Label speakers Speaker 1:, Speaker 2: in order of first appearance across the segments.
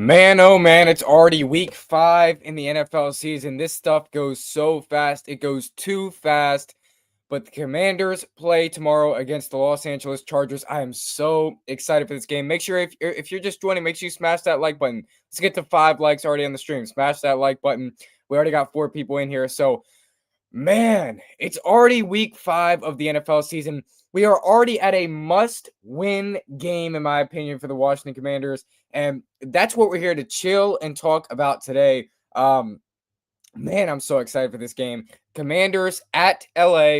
Speaker 1: Man, oh man, it's already week 5 in the NFL season. This stuff goes so fast. It goes too fast. But the Commanders play tomorrow against the Los Angeles Chargers. I am so excited for this game. Make sure if you're just joining, make sure you smash that like button. Let's get to 5 likes already on the stream. Smash that like button. We already got 4 people in here. So, man, it's already week 5 of the NFL season. We are already at a must-win game, in my opinion, for the Washington Commanders. And that's what we're here to chill and talk about today. Man, I'm so excited for this game. Commanders at LA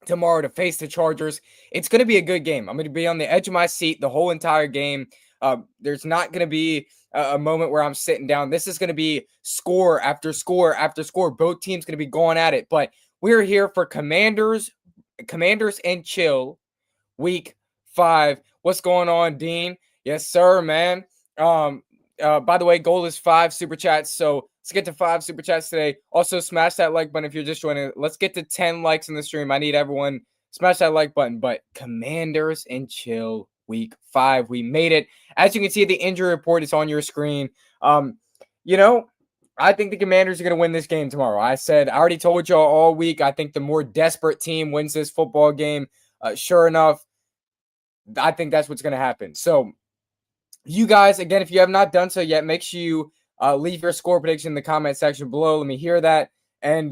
Speaker 1: tomorrow to face the Chargers. It's going to be a good game. I'm going to be on the edge of my seat the whole entire game. There's not going to be a moment where I'm sitting down. This is going to be score after score after score. Both teams going to be going at it. But we're here for Commanders and chill week 5. What's going on, Dean? Yes, sir, man. By the way, goal is 5 super chats. So let's get to 5 super chats today. Also, smash that like button if you're just joining. Let's get to 10 likes in the stream. I need everyone smash that like button. But Commanders and chill week 5. We made it. As you can see, the injury report is on your screen. I think the Commanders are going to win this game tomorrow. I already told y'all all week, I think the more desperate team wins this football game. Sure enough, I think that's what's going to happen. So, you guys, again, if you have not done so yet, make sure you leave your score prediction in the comment section below. Let me hear that. And,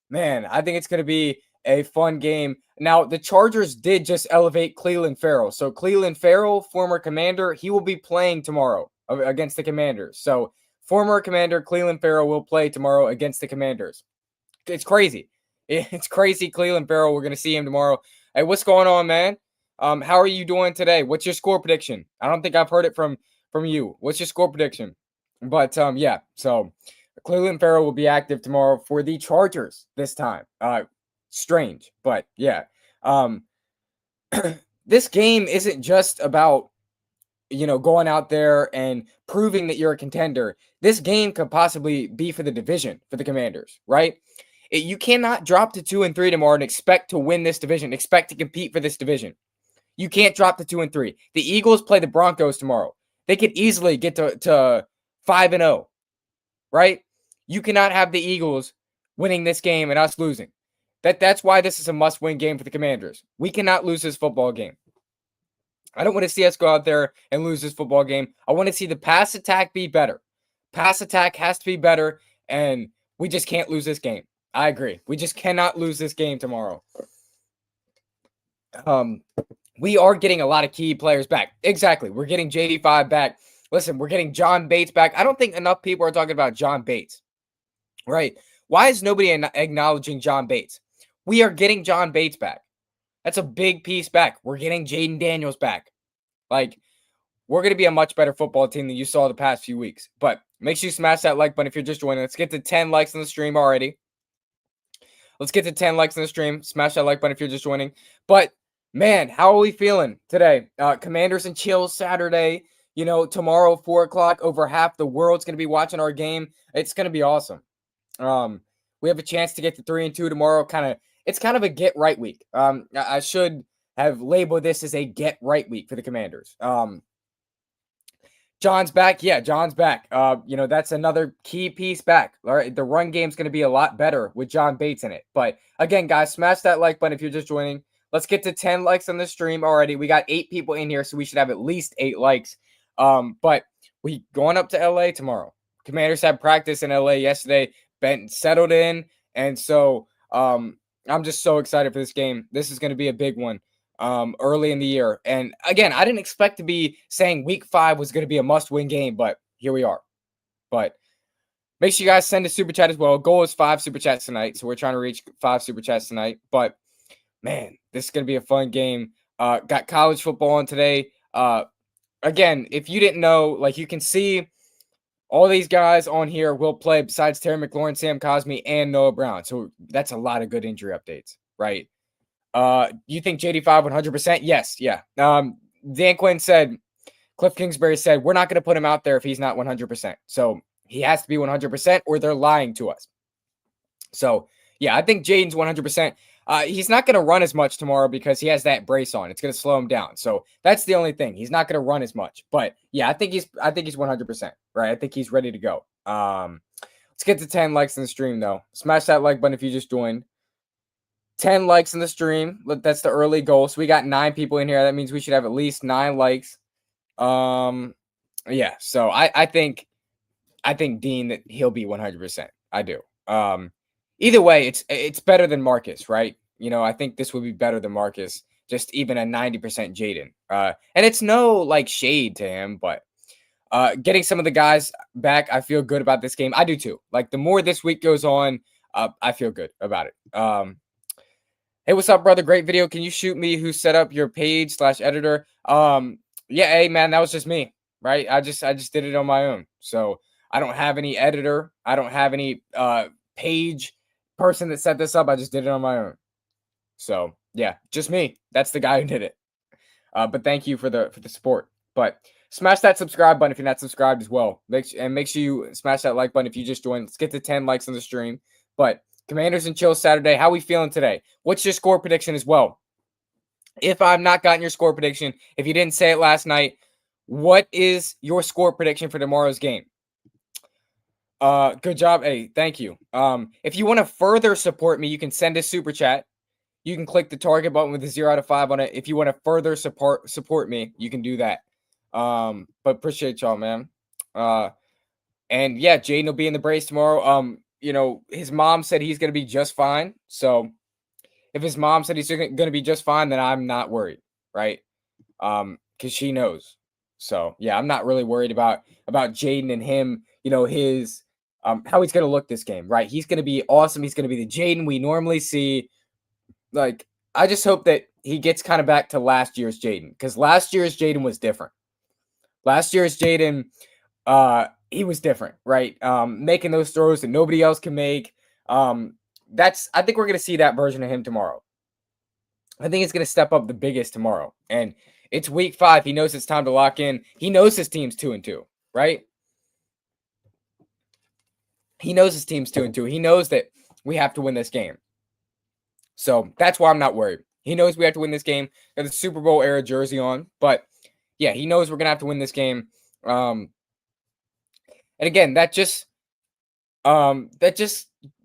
Speaker 1: man, I think it's going to be a fun game. Now, the Chargers did just elevate Clelin Ferrell. So, Clelin Ferrell, former Commander, he will be playing tomorrow against the Commanders. So, former Commander Clelin Ferrell will play tomorrow against the Commanders. It's crazy. It's crazy. Clelin Ferrell, we're going to see him tomorrow. Hey, what's going on, man? How are you doing today? What's your score prediction? I don't think I've heard it from you. What's your score prediction? But yeah, so Clelin Ferrell will be active tomorrow for the Chargers this time. Strange, but yeah. This game isn't just about going out there and proving that you're a contender. This game could possibly be for the division for the Commanders, right? You cannot drop to 2-3 tomorrow and expect to win this division, expect to compete for this division. You can't drop to 2-3. The Eagles play the Broncos tomorrow. They could easily get to 5-0, right? You cannot have the Eagles winning this game and us losing. That's why this is a must-win game for the Commanders. We cannot lose this football game. I don't want to see us go out there and lose this football game. I want to see the pass attack be better. Pass attack has to be better, and we just can't lose this game. I agree. We just cannot lose this game tomorrow. We are getting a lot of key players back. Exactly. We're getting JD5 back. Listen, we're getting John Bates back. I don't think enough people are talking about John Bates, right? Why is nobody acknowledging John Bates? We are getting John Bates back. That's a big piece back. We're getting Jaden Daniels back. Like, we're going to be a much better football team than you saw the past few weeks. But make sure you smash that like button if you're just joining. Let's get to 10 likes on the stream already. Let's get to 10 likes on the stream. Smash that like button if you're just joining. But, man, how are we feeling today? Commanders and chill Saturday. Tomorrow, 4 o'clock, over half the world's going to be watching our game. It's going to be awesome. We have a chance to get to 3-2 tomorrow. It's kind of a get right week. I should have labeled this as a get right week for the Commanders. John's back. Yeah, John's back. That's another key piece back. All right, the run game's going to be a lot better with John Bates in it. But again, guys, smash that like button if you're just joining. Let's get to 10 likes on the stream already. We got 8 people in here, so we should have at least 8 likes. But we going up to LA tomorrow. Commanders had practice in LA yesterday. Benton settled in, and so I'm just so excited for this game. This is going to be a big one early in the year. And again, I didn't expect to be saying week 5 was going to be a must-win game, but here we are. But make sure you guys send a super chat as well. Goal is 5 super chats tonight, so we're trying to reach 5 super chats tonight. But man, this is going to be a fun game. Got college football on today. Again, if you didn't know, you can see all these guys on here will play besides Terry McLaurin, Sam Cosmi, and Noah Brown. So that's a lot of good injury updates, right? You think JD5 100%? Yes, yeah. Dan Quinn said, Cliff Kingsbury said, we're not going to put him out there if he's not 100%. So he has to be 100% or they're lying to us. So, yeah, I think Jaden's 100%. He's not going to run as much tomorrow because he has that brace on. It's going to slow him down. So that's the only thing. He's not going to run as much. But yeah, I think he's 100%, right? I think he's ready to go. Let's get to 10 likes in the stream though. Smash that like button if you just joined. 10 likes in the stream. That's the early goal. So we got 9 people in here. That means we should have at least 9 likes. Yeah. So I think Dean that he'll be 100%. I do. Either way, it's better than Marcus, right? You know, I think this would be better than Marcus. Just even a 90% Jaden. And it's no like shade to him, but getting some of the guys back, I feel good about this game. I do too. Like the more this week goes on, I feel good about it. Hey, what's up, brother? Great video. Can you shoot me who set up your page / editor? Yeah, hey man, that was just me, right? I just did it on my own. So I don't have any editor. I don't have any page person that set this up. I just did it on my own. So yeah, just me. That's the guy who did it. But thank you for the support. But smash that subscribe button if you're not subscribed as well. Make sure you smash that like button if you just joined. Let's get to 10 likes on the stream. But Commanders and Chill Saturday. How we feeling today? What's your score prediction as well? If I've not gotten your score prediction, if you didn't say it last night, what is your score prediction for tomorrow's game? Good job. Hey, thank you. If you want to further support me, you can send a super chat. You can click the target button with a 0 out of 5 on it. If you want to further support me, you can do that. But appreciate y'all, man. And yeah, Jaden will be in the brace tomorrow. You know, his mom said he's going to be just fine. So if his mom said he's going to be just fine, then I'm not worried, right? Because she knows. So yeah, I'm not really worried about Jaden and him, you know, his how he's going to look this game, right? He's going to be awesome. He's going to be the Jaden we normally see. Like, I just hope that he gets kind of back to last year's Jaden, because last year's Jaden was different. Last year's Jaden, he was different, right? Making those throws that nobody else can make. I think we're going to see that version of him tomorrow. I think he's going to step up the biggest tomorrow. And it's week 5. He knows it's time to lock in. He knows his team's 2-2, right? He knows his team's 2-2. He knows that we have to win this game. So that's why I'm not worried. He knows we have to win this game. Got the Super Bowl era jersey on. But yeah, he knows we're going to have to win this game. And again, that just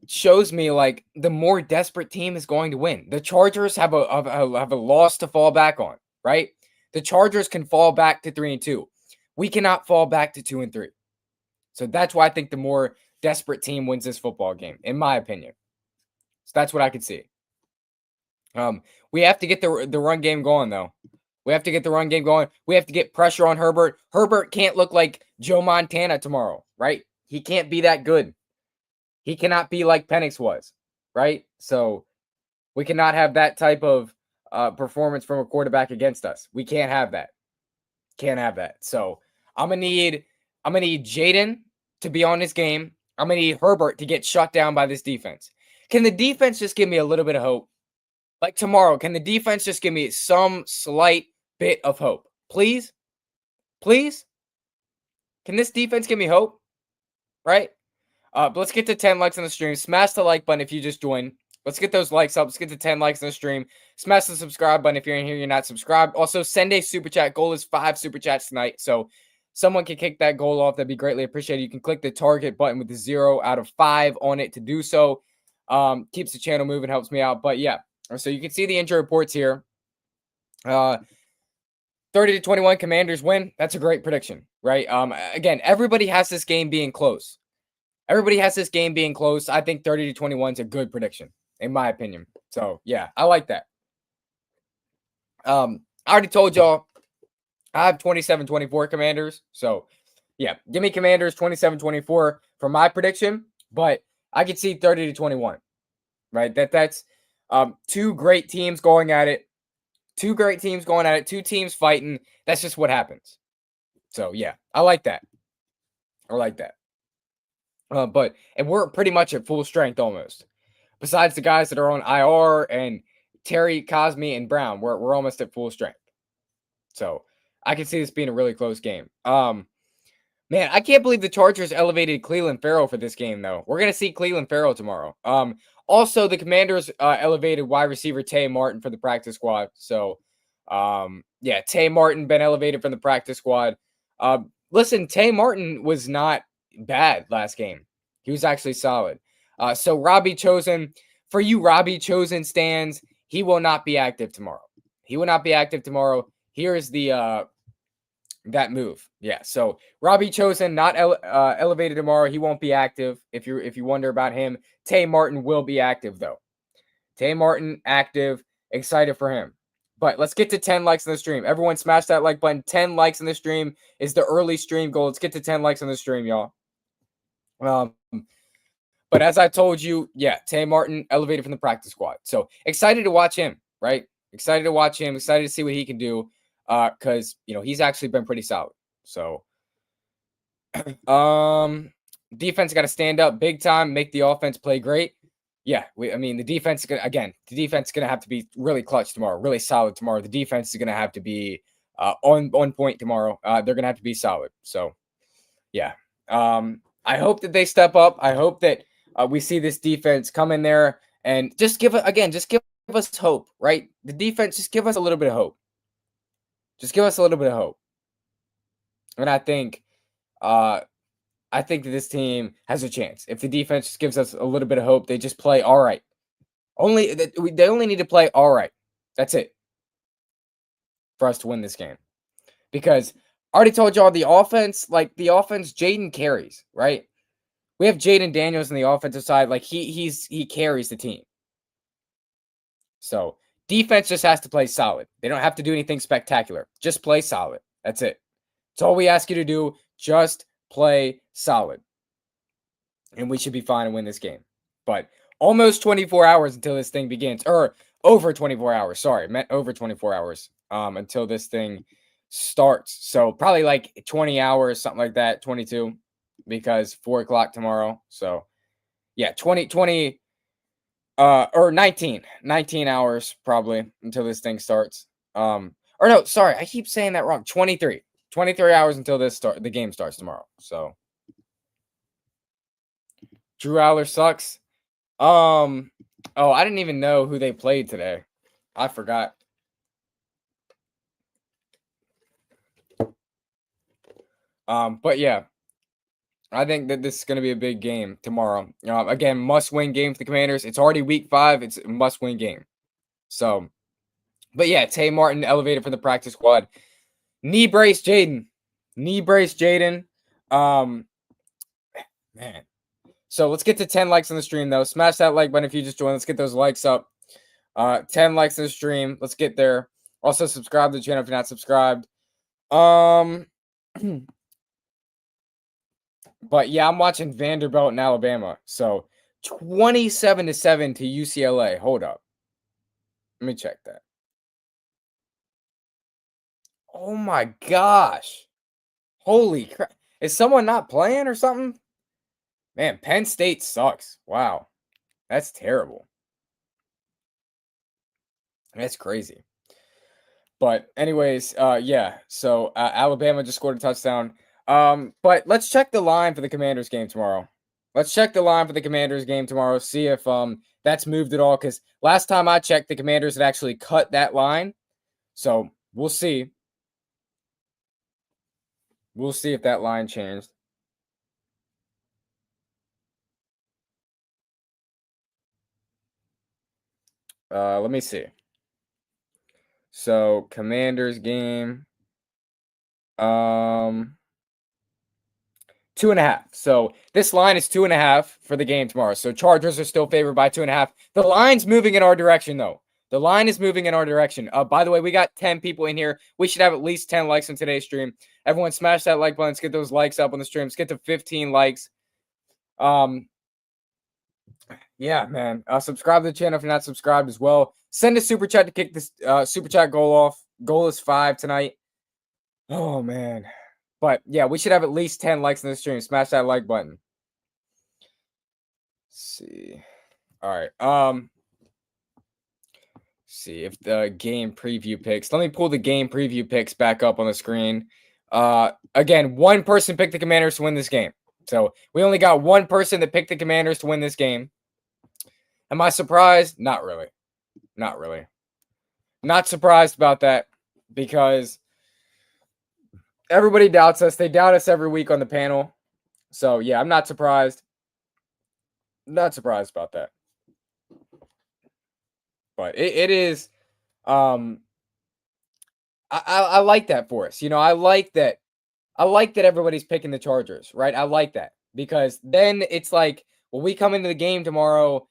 Speaker 1: shows me like the more desperate team is going to win. The Chargers have a loss to fall back on, right? The Chargers can fall back to 3-2. We cannot fall back to 2-3. So that's why I think the more desperate team wins this football game, in my opinion. So that's what I could see. We have to get the run game going, though. We have to get the run game going. We have to get pressure on Herbert. Herbert can't look like Joe Montana tomorrow, right? He can't be that good. He cannot be like Penix was, right? So we cannot have that type of performance from a quarterback against us. We can't have that. Can't have that. So I'm gonna need Jaden to be on this game. I'm gonna need Herbert to get shut down by this defense. Can the defense just give me a little bit of hope? Like tomorrow, can the defense just give me some slight bit of hope? Please? Please? Can this defense give me hope? Right? But let's get to 10 likes on the stream. Smash the like button if you just joined. Let's get those likes up. Let's get to 10 likes on the stream. Smash the subscribe button if you're in here, you're not subscribed. Also, send a super chat. Goal is 5 super chats tonight. So someone can kick that goal off. That'd be greatly appreciated. You can click the target button with the 0 out of 5 on it to do so. Keeps the channel moving, helps me out. But yeah. So you can see the injury reports here. 30-21 Commanders win. That's a great prediction, right? Again, everybody has this game being close. Everybody has this game being close. I think 30-21 is a good prediction, in my opinion. So yeah, I like that. I already told y'all I have 27-24 Commanders. So yeah, give me Commanders 27-24 for my prediction, but I could see 30-21, right? That's two great teams going at it. Two great teams going at it. Two teams fighting. That's just what happens. So, yeah, I like that. I like that. And we're pretty much at full strength almost. Besides the guys that are on IR and Terry, Cosme, and Brown, we're almost at full strength. So, I can see this being a really close game. Man, I can't believe the Chargers elevated Clelin Ferrell for this game, though. We're going to see Clelin Ferrell tomorrow. Also, the Commanders elevated wide receiver Tay Martin for the practice squad. So, yeah, Tay Martin been elevated from the practice squad. Listen, Tay Martin was not bad last game. He was actually solid. So Robbie Chosen, for you Robbie Chosen stands, he will not be active tomorrow. He will not be active tomorrow. Here is the that move. Yeah. So Robbie Chosen not elevated tomorrow. He won't be active. If you wonder about him, Tay Martin will be active though. Tay Martin active. Excited for him. But let's get to 10 likes on the stream. Everyone smash that like button. 10 likes on the stream is the early stream goal. Let's get to 10 likes on the stream, y'all. But as I told you, yeah, Tay Martin elevated from the practice squad. So excited to watch him, right? Excited to watch him. Excited to see what he can do. Because he's actually been pretty solid. So defense got to stand up big time, make the offense play great. Yeah, the defense is gonna have to be really clutch tomorrow, really solid tomorrow. The defense is gonna have to be on point tomorrow. They're gonna have to be solid. So yeah. I hope that they step up. I hope that we see this defense come in there and just give us hope, right? The defense, just give us a little bit of hope. Just give us a little bit of hope. And I think that this team has a chance. If the defense just gives us a little bit of hope, they just play all right. They only need to play all right. That's it for us to win this game. Because I already told y'all the offense, Jaden carries, right? We have Jaden Daniels on the offensive side. Like he carries the team. So defense just has to play solid. They don't have to do anything spectacular. Just play solid. That's it. That's all we ask you to do. Just play solid. And we should be fine and win this game. But almost 24 hours until this thing begins. Or over 24 hours. Sorry, meant over 24 hours until this thing starts. So probably like 20 hours, something like that. 22. Because 4 o'clock tomorrow. So yeah, 20 or 19 hours probably until this thing starts. Or no, sorry, I keep saying that wrong. 23 hours until the game starts tomorrow. So Drew Aller sucks. Oh, I didn't even know who they played today. I forgot. But yeah, I think that this is going to be a big game tomorrow. Again, must-win game for the Commanders. It's already week 5. It's a must-win game. So, but yeah, Tay Martin elevated from the practice squad. Knee brace Jaden. Man. So let's get to 10 likes on the stream, though. Smash that like button if you just joined. Let's get those likes up. 10 likes on the stream. Let's get there. Also, subscribe to the channel if you're not subscribed. But yeah, I'm watching Vanderbilt and Alabama. So 27-7 to UCLA. Hold up. Let me check that. Oh my gosh. Holy crap. Is someone not playing or something? Man, Penn State sucks. Wow. That's terrible. That's crazy. But anyways, yeah. So Alabama just scored a touchdown. But let's check the line for the Commanders game tomorrow. See if that's moved at all. Because last time I checked, the Commanders had actually cut that line. So we'll see. We'll see if that line changed. Let me see. So Commanders game. 2.5. So this line is 2.5 for the game tomorrow. So Chargers are still favored by 2.5. The line's moving in our direction, though. The line is moving in our direction. By the way, we got 10 people in here. We should have at least 10 likes on today's stream. Everyone smash that like button. Let's get those likes up on the stream. Let's get to 15 likes. Yeah, man. Subscribe to the channel if you're not subscribed as well. Send a super chat to kick this super chat goal off. Goal is 5 tonight. Oh, man. But yeah, we should have at least 10 likes in the stream. Smash that like button. Let's see. All right. See if the game preview picks. Let me pull the game preview picks back up on the screen. Again, one person picked the Commanders to win this game. So we only got one person that picked the Commanders to win this game. Am I surprised? Not really. Not really. Not surprised about that because everybody doubts us. They doubt us every week on the panel. So, yeah, I'm not surprised. Not surprised about that. But it is I like that for us. I like that. I like that everybody's picking the Chargers, right? I like that because then it's like when we come into the game tomorrow,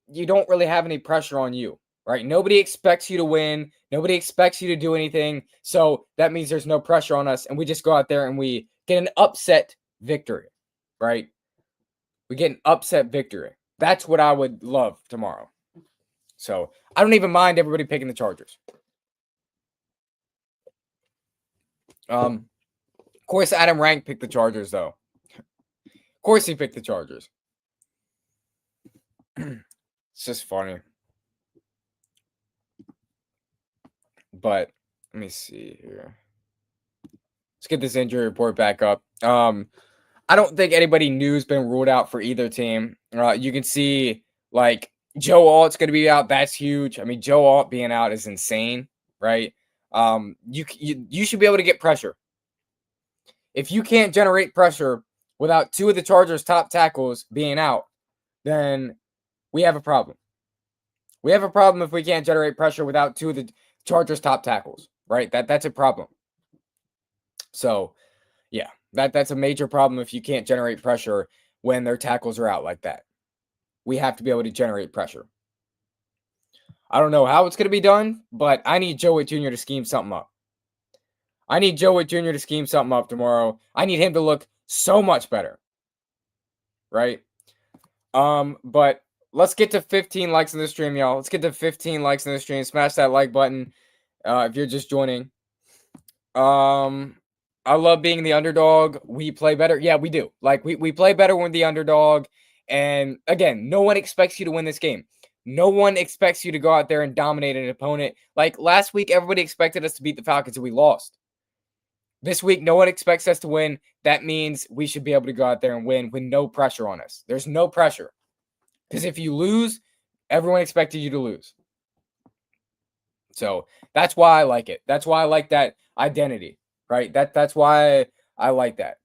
Speaker 1: you don't really have any pressure on you, right? Nobody expects you to win. Nobody expects you to do anything. So that means there's no pressure on us. And we just go out there and we get an upset victory, right? We get an upset victory. That's what I would love tomorrow. So I don't even mind everybody picking the Chargers. Of course, Adam Rank picked the Chargers, though. Of course, he picked the Chargers. It's just funny. But let me see here. Let's get this injury report back up. I don't think anybody new's been ruled out for either team. You can see like Joe Alt's going to be out. That's huge. I mean, Joe Alt being out is insane, right? You should be able to get pressure. If you can't generate pressure without two of the Chargers' top tackles being out, then we have a problem. We have a problem if we can't generate pressure without two of the Chargers' top tackles, right? That's a problem. So, yeah, that's a major problem if you can't generate pressure when their tackles are out like that. We have to be able to generate pressure. I don't know how it's going to be done, but I need Joe Witt Jr. to scheme something up. I need Joe Witt Jr. to scheme something up tomorrow. I need him to look so much better. Right? But let's get to 15 likes in the stream, y'all. Let's get to 15 likes in the stream. Smash that like button if you're just joining. I love being the underdog. We play better. Yeah, we do. Like we play better when the underdog. And again, no one expects you to win this game. No one expects you to go out there and dominate an opponent. Like last week, everybody expected us to beat the Falcons and we lost. This week, no one expects us to win. That means we should be able to go out there and win with no pressure on us. There's no pressure. Because if you lose, everyone expected you to lose. So that's why I like it. That's why I like that identity, right? That's why I like that.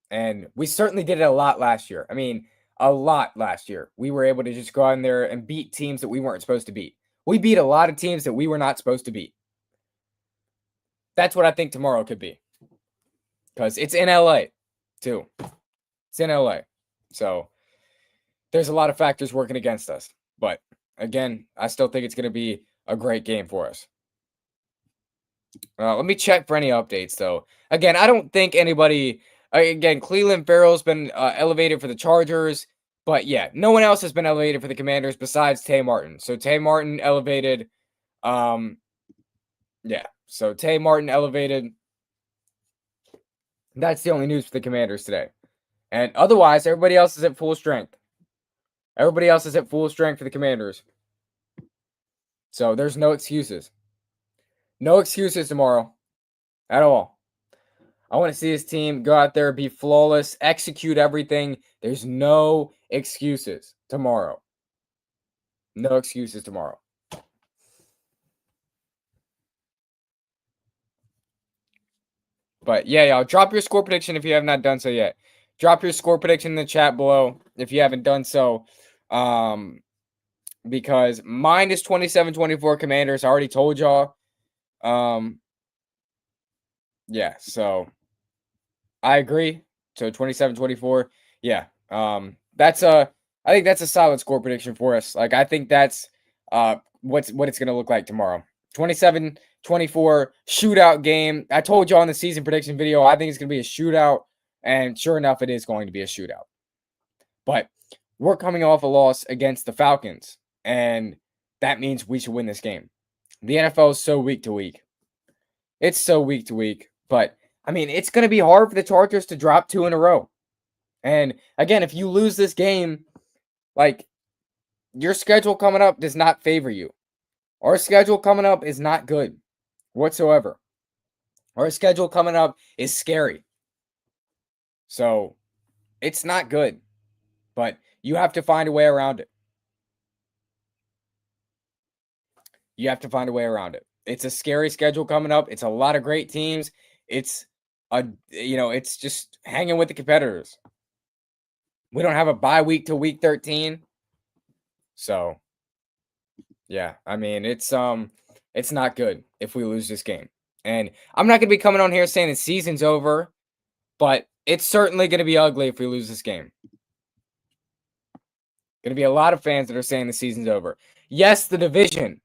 Speaker 1: And we certainly did it a lot last year. I mean, a lot last year. We were able to just go out in there and beat teams that we weren't supposed to beat. We beat a lot of teams that we were not supposed to beat. That's what I think tomorrow could be. Because it's in LA, too. It's in LA. So there's a lot of factors working against us. But again, I still think it's going to be a great game for us. Let me check for any updates, though. Again, I don't think anybody... Again, Clelin Ferrell's been elevated for the Chargers. But yeah, no one else has been elevated for the Commanders besides Tay Martin. So Tay Martin elevated. Yeah. So Tay Martin elevated. That's the only news for the Commanders today. And otherwise, everybody else is at full strength. Everybody else is at full strength for the Commanders. So there's no excuses. No excuses tomorrow. At all. I want to see his team go out there, be flawless, execute everything. There's no excuses tomorrow. No excuses tomorrow. But yeah, y'all, drop your score prediction if you have not done so yet. Drop your score prediction in the chat below if you haven't done so. Because mine is 27-24 Commanders. I already told y'all. Yeah, so I agree. So 27-24. Yeah. I think that's a solid score prediction for us. Like I think that's what it's gonna look like tomorrow. 27-24 shootout game. I told you on the season prediction video, I think it's gonna be a shootout, and sure enough, it is going to be a shootout. But we're coming off a loss against the Falcons, and that means we should win this game. The NFL is so week to week. It's so week to week, but I mean, it's going to be hard for the Chargers to drop 2 in a row. And again, if you lose this game, like your schedule coming up does not favor you. Our schedule coming up is not good whatsoever. Our schedule coming up is scary. So it's not good, but you have to find a way around it. You have to find a way around it. It's a scary schedule coming up. It's a lot of great teams. It's it's just hanging with the competitors. We don't have a bye week till week 13. So, yeah, I mean, it's not good if we lose this game. And I'm not going to be coming on here saying the season's over, but it's certainly going to be ugly if we lose this game. Going to be a lot of fans that are saying the season's over. Yes, the division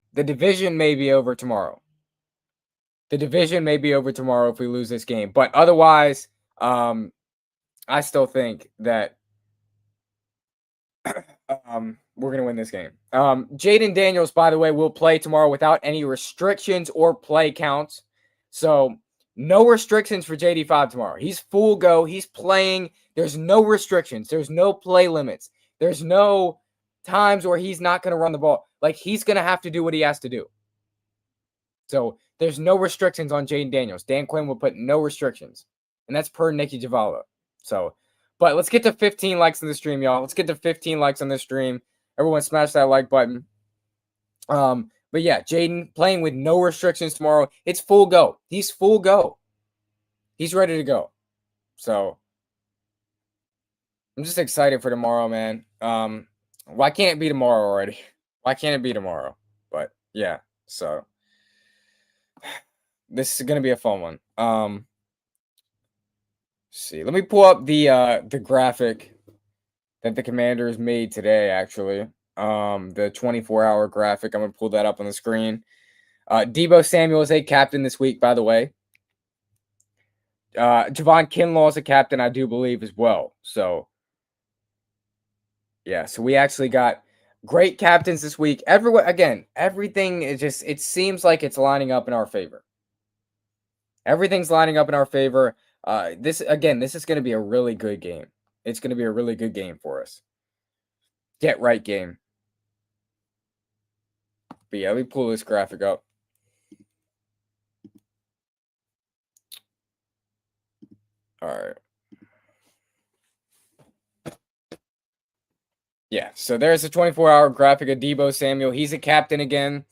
Speaker 1: may be over tomorrow. The division may be over tomorrow if we lose this game, but otherwise, I still think that we're going to win this game. Jayden Daniels, by the way, will play tomorrow without any restrictions or play counts. So no restrictions for JD5 tomorrow. He's full go. He's playing. There's no restrictions. There's no play limits. There's no times where he's not going to run the ball. Like, he's going to have to do what he has to do. So there's no restrictions on Jayden Daniels. Dan Quinn will put no restrictions. And that's per Nikki Javala. So, but let's get to 15 likes on the stream, y'all. Let's get to 15 likes on this stream. Everyone smash that like button. But yeah, Jayden playing with no restrictions tomorrow. It's full go. He's full go. He's ready to go. So I'm just excited for tomorrow, man. Why can't it be tomorrow already? Why can't it be tomorrow? But yeah, so this is gonna be a fun one. See, let me pull up the graphic that the Commanders made today, actually. The 24-hour graphic. I'm gonna pull that up on the screen. Deebo Samuel is a captain this week, by the way. Javon Kinlaw is a captain, I do believe, as well. So yeah, so we actually got great captains this week. Everything is just, it seems like it's lining up in our favor. Everything's lining up in our favor. This is going to be a really good game. It's going to be a really good game for us. Get right game. But yeah, let me pull this graphic up. All right. Yeah, so there's a 24-hour graphic of Deebo Samuel. He's a captain again.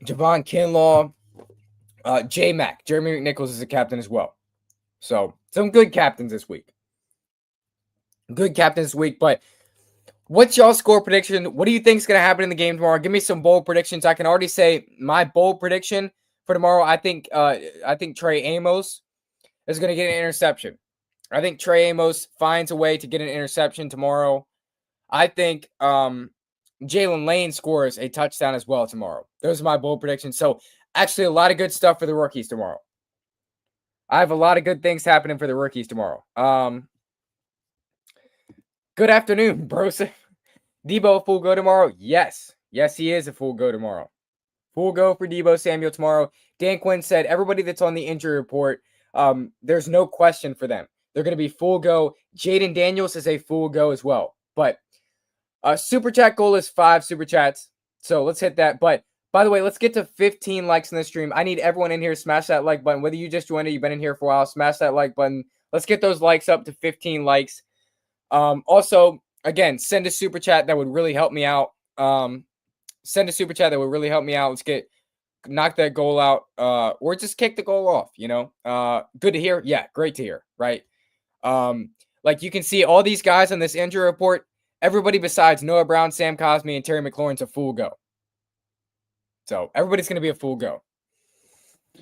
Speaker 1: Javon Kinlaw. J-Mac. Jeremy McNichols is a captain as well. So, some good captains this week. Good captains this week. But what's y'all's score prediction? What do you think is going to happen in the game tomorrow? Give me some bold predictions. I can already say my bold prediction for tomorrow. I think Trey Amos is going to get an interception. I think Trey Amos finds a way to get an interception tomorrow. I think Jalen Lane scores a touchdown as well tomorrow. Those are my bold predictions. So, actually, a lot of good stuff for the rookies tomorrow. I have a lot of good things happening for the rookies tomorrow. Good afternoon, bros. Deebo full go tomorrow? Yes. Yes, he is a full go tomorrow. Full go for Deebo Samuel tomorrow. Dan Quinn said everybody that's on the injury report, there's no question for them. They're going to be full go. Jayden Daniels is a full go as well. But super chat goal is 5 super chats. So let's hit that. But by the way, let's get to 15 likes in the stream. I need everyone in here to smash that like button. Whether you just joined or you've been in here for a while, smash that like button. Let's get those likes up to 15 likes. Also, again, send a super chat. That would really help me out. Send a super chat. That would really help me out. Let's knock that goal out. Or just kick the goal off, you know. Good to hear. Yeah, great to hear, right? Like you can see all these guys on this injury report, everybody besides Noah Brown, Sam Cosme, and Terry McLaurin's a full go. So everybody's going to be a full go.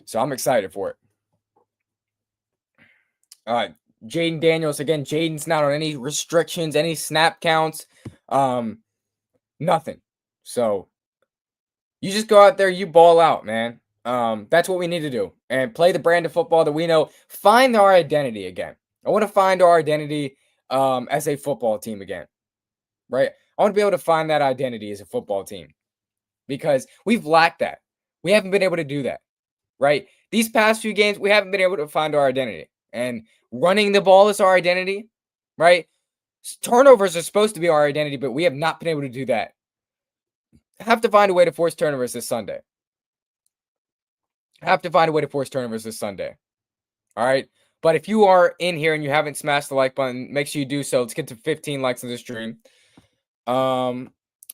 Speaker 1: So I'm excited for it. Jayden Daniels, again, Jayden's not on any restrictions, any snap counts, nothing. So you just go out there, you ball out, man. That's what we need to do. And play the brand of football that we know. Find our identity again. I want to find our identity as a football team again, right? I want to be able to find that identity as a football team because we've lacked that. We haven't been able to do that, right? These past few games, we haven't been able to find our identity. And running the ball is our identity, right? Turnovers are supposed to be our identity, but we have not been able to do that. Have to find a way to force turnovers this Sunday. All right? But if you are in here and you haven't smashed the like button, make sure you do so. Let's get to 15 likes on this stream.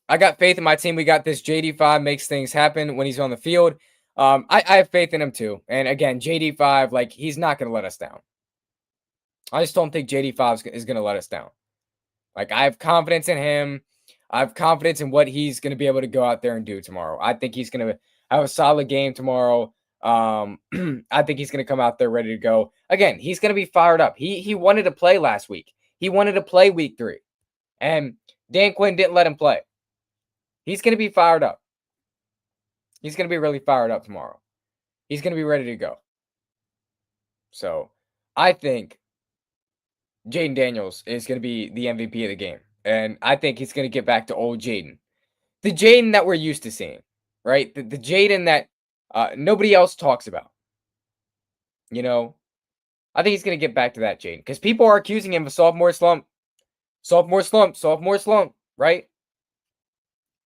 Speaker 1: I got faith in my team. We got this. JD5 makes things happen when he's on the field. I have faith in him too. And again, JD5, like, he's not going to let us down. I just don't think JD5 is going to let us down. Like, I have confidence in him. I have confidence in what he's going to be able to go out there and do tomorrow. I think he's going to have a solid game tomorrow. I think he's going to come out there ready to go. Again, he's going to be fired up. He wanted to play last week. He wanted to play week 3. And Dan Quinn didn't let him play. He's going to be fired up. He's going to be really fired up tomorrow. He's going to be ready to go. So, I think Jayden Daniels is going to be the MVP of the game. And I think he's going to get back to old Jayden. The Jayden that we're used to seeing, right? The Jayden that nobody else talks about. You know, I think he's going to get back to that Jayden. Because people are accusing him of sophomore slump. Sophomore slump, right?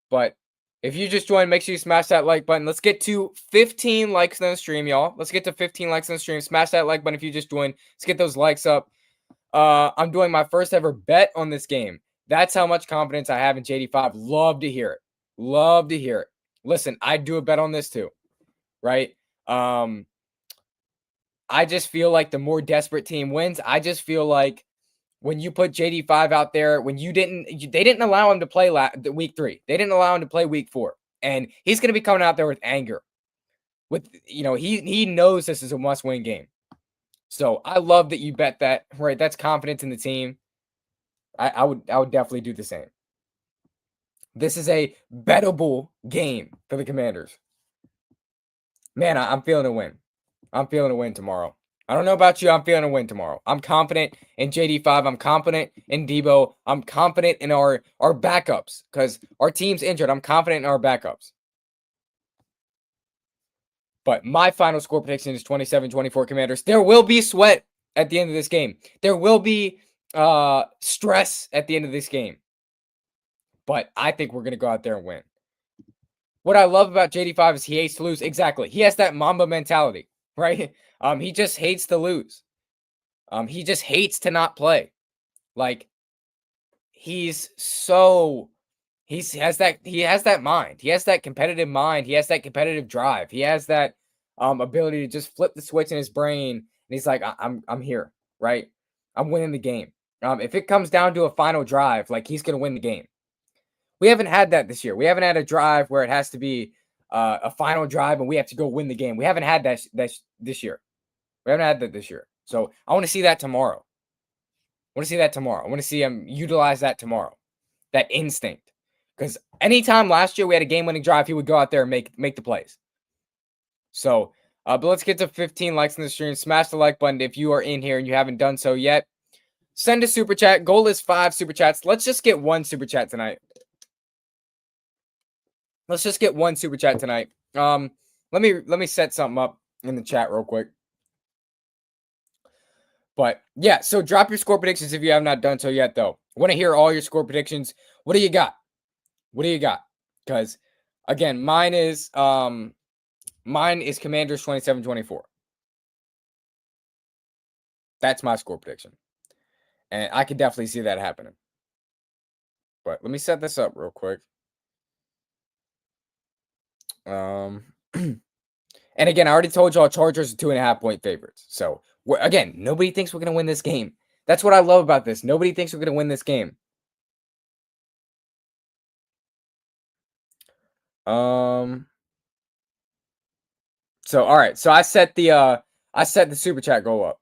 Speaker 1: But if you just joined, make sure you smash that like button. Let's get to 15 likes on the stream, y'all. Let's get to 15 likes on the stream. Smash that like button if you just joined. Let's get those likes up. I'm doing my first ever bet on this game. That's how much confidence I have in JD5. Love to hear it. Love to hear it. Listen, I do a bet on this too, right? I just feel like the more desperate team wins. I just feel like when you put JD5 out there, when they didn't allow him to play week 3. They didn't allow him to play week 4. And he's going to be coming out there with anger. He knows this is a must-win game. So I love that you bet that, right? That's confidence in the team. I would definitely do the same. This is a bettable game for the Commanders. Man, I'm feeling a win. I'm feeling a win tomorrow. I don't know about you. I'm feeling a win tomorrow. I'm confident in JD5. I'm confident in Debo. I'm confident in our backups because our team's injured. I'm confident in our backups. But my final score prediction is 27-24 Commanders. There will be sweat at the end of this game. There will be stress at the end of this game. But I think we're going to go out there and win. What I love about JD5 is he hates to lose. Exactly. He has that Mamba mentality, right? He just hates to lose. He just hates to not play. Like, he has that mind. He has that competitive mind. He has that competitive drive. He has that ability to just flip the switch in his brain. And he's like, I'm here, right? I'm winning the game. If it comes down to a final drive, like, he's going to win the game. We haven't had that this year. We haven't had a drive where it has to be a final drive and we have to go win the game. We haven't had that this year. We haven't had that this year. So I want to see that tomorrow. I want to see him utilize that tomorrow. That instinct. Because anytime last year we had a game-winning drive, he would go out there and make the plays. So, but let's get to 15 likes in the stream. Smash the like button if you are in here and you haven't done so yet. Send a super chat. Goal is 5 super chats. Let's just get 1 super chat tonight. Let's just get 1 super chat tonight. Let me set something up in the chat real quick. But yeah, so drop your score predictions if you have not done so yet, though. I want to hear all your score predictions. What do you got? Because again, mine is Commanders 27-24. That's my score prediction. And I could definitely see that happening. But let me set this up real quick. And again, I already told y'all Chargers are 2.5-point favorites. So again, nobody thinks we're going to win this game. That's what I love about this. Nobody thinks we're going to win this game. So all right. So I set the super chat goal up.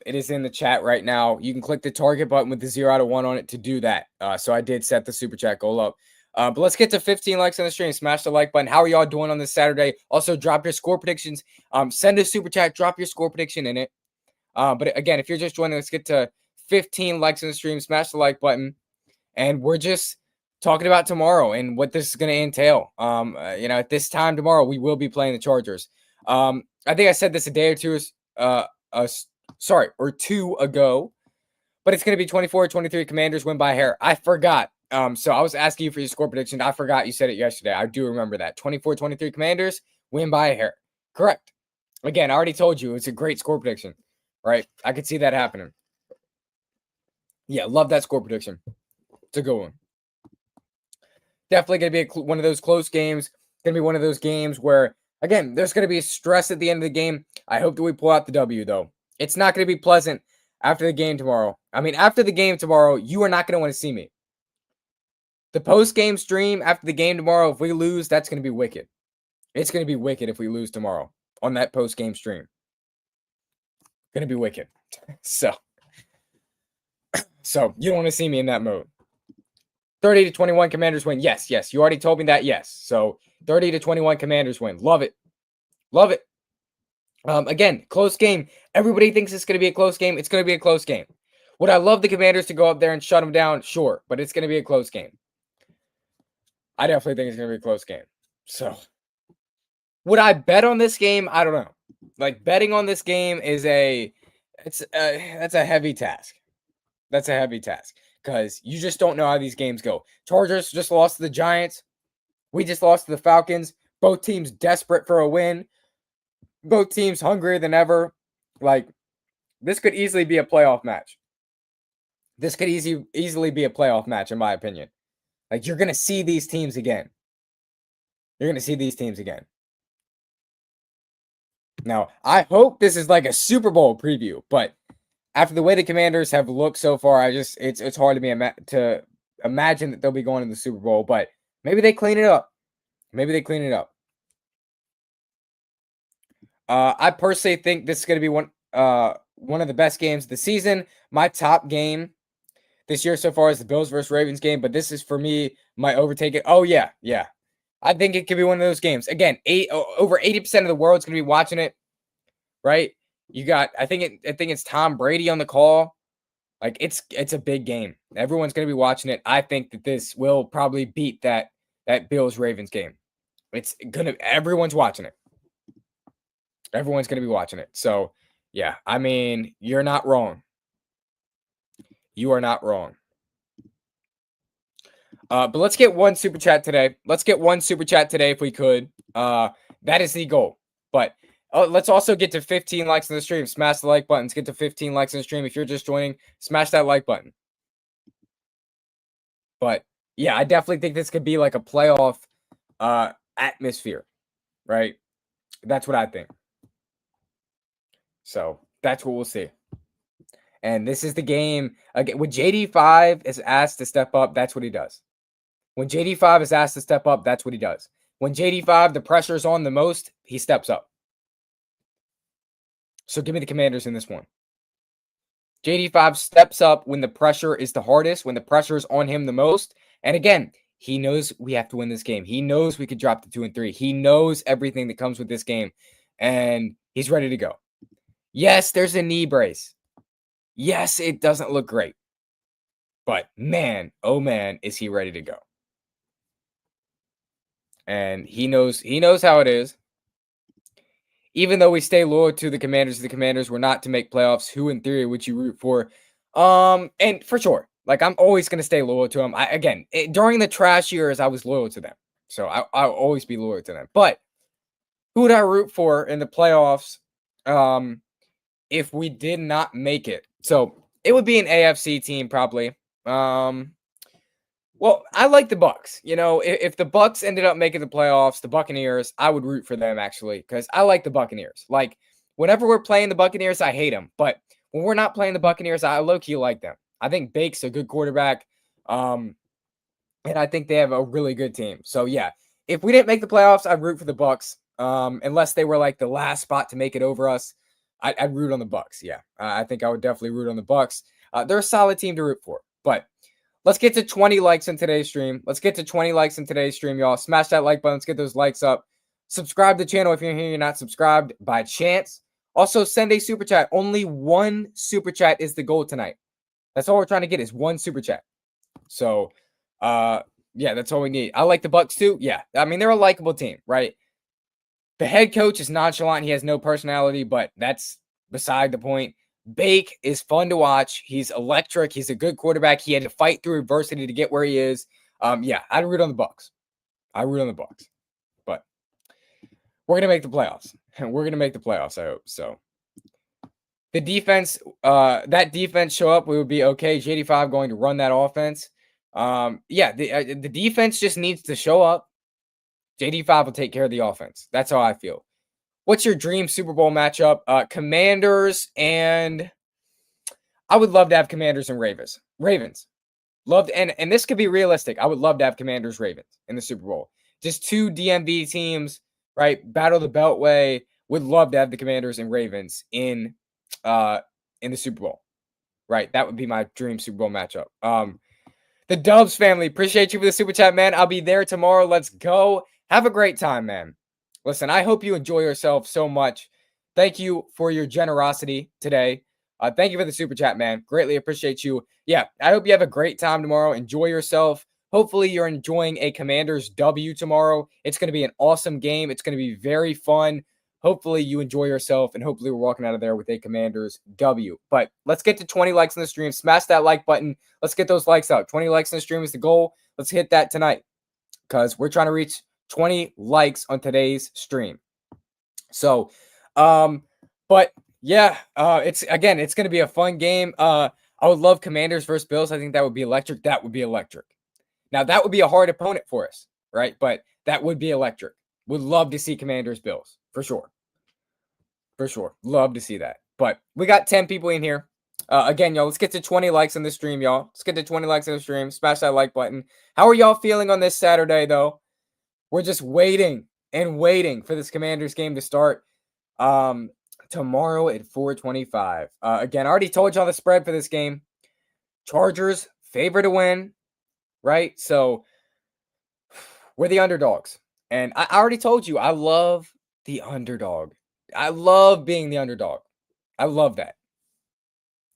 Speaker 1: It is in the chat right now. You can click the target button with the 0 out of 1 on it to do that. So I did set the super chat goal up. But let's get to 15 likes on the stream. Smash the like button. How are y'all doing on this Saturday? Also, drop your score predictions. Send a super chat. Drop your score prediction in it. But again, if you're just joining, let's get to 15 likes on the stream. Smash the like button. And we're just talking about tomorrow and what this is going to entail. At this time tomorrow, we will be playing the Chargers. I think I said this a day or two ago. But it's going to be 24-23 Commanders win by a hair. I forgot. So I was asking you for your score prediction. I forgot you said it yesterday. I do remember that. 24-23 Commanders win by a hair. Correct. Again, I already told you it's a great score prediction, right? I could see that happening. Yeah, love that score prediction. It's a good one. Definitely going to be one of those close games. Going to be one of those games where, again, there's going to be stress at the end of the game. I hope that we pull out the W, though. It's not going to be pleasant after the game tomorrow. I mean, after the game tomorrow, you are not going to want to see me. The post-game stream after the game tomorrow, if we lose, that's going to be wicked. It's going to be wicked if we lose tomorrow on that post-game stream. Going to be wicked. So you don't want to see me in that mode. 30-21 Commanders win. Yes. You already told me that. Yes. So 30-21 Commanders win. Love it. Again, close game. Everybody thinks it's going to be a close game. It's going to be a close game. Would I love the Commanders to go up there and shut them down? Sure. But it's going to be a close game. I definitely think it's going to be a close game. So would I bet on this game? I don't know. Like, betting on this game is that's a heavy task. That's a heavy task. Because you just don't know how these games go. Chargers just lost to the Giants. We just lost to the Falcons. Both teams desperate for a win. Both teams hungrier than ever. Like, this could easily be a playoff match. This could easily be a playoff match, in my opinion. Like, you're going to see these teams again. Now, I hope this is like a Super Bowl preview, but after the way the Commanders have looked so far, it's hard to imagine that they'll be going to the Super Bowl, but maybe they clean it up. I personally think this is going to be one of the best games of the season. My top game this year so far is the Bills versus Ravens game, but this is for me my overtake it. Oh yeah. I think it could be one of those games. Again, over 80% of the world's going to be watching it, right? You got, I think it's Tom Brady on the call. Like, it's a big game. Everyone's going to be watching it. I think that this will probably beat that Bills Ravens game. Everyone's watching it. Everyone's going to be watching it. So, yeah, I mean, you're not wrong. You are not wrong. But let's get one super chat today. If we could. That is the goal. But let's also get to 15 likes on the stream. Smash the like button. Let's get to 15 likes on the stream. If you're just joining, smash that like button. But yeah, I definitely think this could be like a playoff atmosphere, right? That's what I think. So that's what we'll see. And this is the game. Again, when JD5 is asked to step up, that's what he does. When JD5 is asked to step up, that's what he does. When JD5, the pressure is on the most, he steps up. So give me the Commanders in this one. JD5 steps up when the pressure is the hardest, when the pressure is on him the most. And again, he knows we have to win this game. He knows we could drop to 2-3. He knows everything that comes with this game. And he's ready to go. Yes, there's a knee brace. Yes, it doesn't look great. But man, oh man, is he ready to go. And he knows how it is. Even though we stay loyal to the Commanders were not to make playoffs. Who in theory would you root for? And for sure, like, I'm always going to stay loyal to them. During the trash years, I was loyal to them. So I'll always be loyal to them. But who would I root for in the playoffs if we did not make it? So it would be an AFC team probably. Well, I like the Bucks. You know, if the Bucks ended up making the playoffs, the Buccaneers, I would root for them actually because I like the Buccaneers. Like, whenever we're playing the Buccaneers, I hate them. But when we're not playing the Buccaneers, I low-key like them. I think Bake's a good quarterback. And I think they have a really good team. So, yeah, if we didn't make the playoffs, I'd root for the Bucks. Unless they were like the last spot to make it over us, I'd root on the Bucks. Yeah, I think I would definitely root on the Bucks. They're a solid team to root for. But let's get to 20 likes in today's stream. Y'all. Smash that like button. Let's get those likes up. Subscribe to the channel if you're here. You're not subscribed by chance. Also, send a super chat. Only one super chat is the goal tonight. That's all we're trying to get is one super chat. So, yeah, that's all we need. I like the Bucks too. Yeah, I mean, they're a likable team, right? The head coach is nonchalant. He has no personality, but that's beside the point. Bake is fun to watch. He's electric. He's a good quarterback. He had to fight through adversity to get where he is. Yeah, I'd root on the Bucks. But we're gonna make the playoffs. I hope so. The defense, that defense show up, we would be okay. JD5 going to run that offense. Yeah, the defense just needs to show up. JD5 will take care of the offense. That's how I feel. What's your dream Super Bowl matchup? Commanders and I would love to have Commanders and Ravens. Ravens. Loved and this could be realistic. I would love to have Commanders Ravens in the Super Bowl. Just two DMV teams, right? Battle the Beltway. Would love to have the Commanders and Ravens in the Super Bowl. Right? That would be my dream Super Bowl matchup. The Dubs family, appreciate you for the super chat, man. I'll be there tomorrow. Let's go. Have a great time, man. Listen, I hope you enjoy yourself so much. Thank you for your generosity today. Thank you for the super chat, man. Greatly appreciate you. Yeah, I hope you have a great time tomorrow. Enjoy yourself. Hopefully, you're enjoying a Commanders W tomorrow. It's going to be an awesome game. It's going to be very fun. Hopefully, you enjoy yourself, and hopefully, we're walking out of there with a Commanders W. But let's get to 20 likes in the stream. Smash that like button. Let's get those likes out. 20 likes in the stream is the goal. Let's hit that tonight because we're trying to reach 20 likes on today's stream. So, but yeah, it's going to be a fun game. I would love Commanders versus Bills. I think that would be electric. That would be electric. Now, that would be a hard opponent for us, right? But that would be electric. Would love to see Commanders Bills for sure. For sure. Love to see that. But we got 10 people in here. Again, y'all, let's get to 20 likes on the stream, y'all. Let's get to 20 likes on the stream. Smash that like button. How are y'all feeling on this Saturday, though? We're just waiting and waiting for this Commanders game to start tomorrow at 4:25. Again, I already told y'all the spread for this game. Chargers favor to win, right? So we're the underdogs. And I already told you, I love the underdog. I love being the underdog. I love that.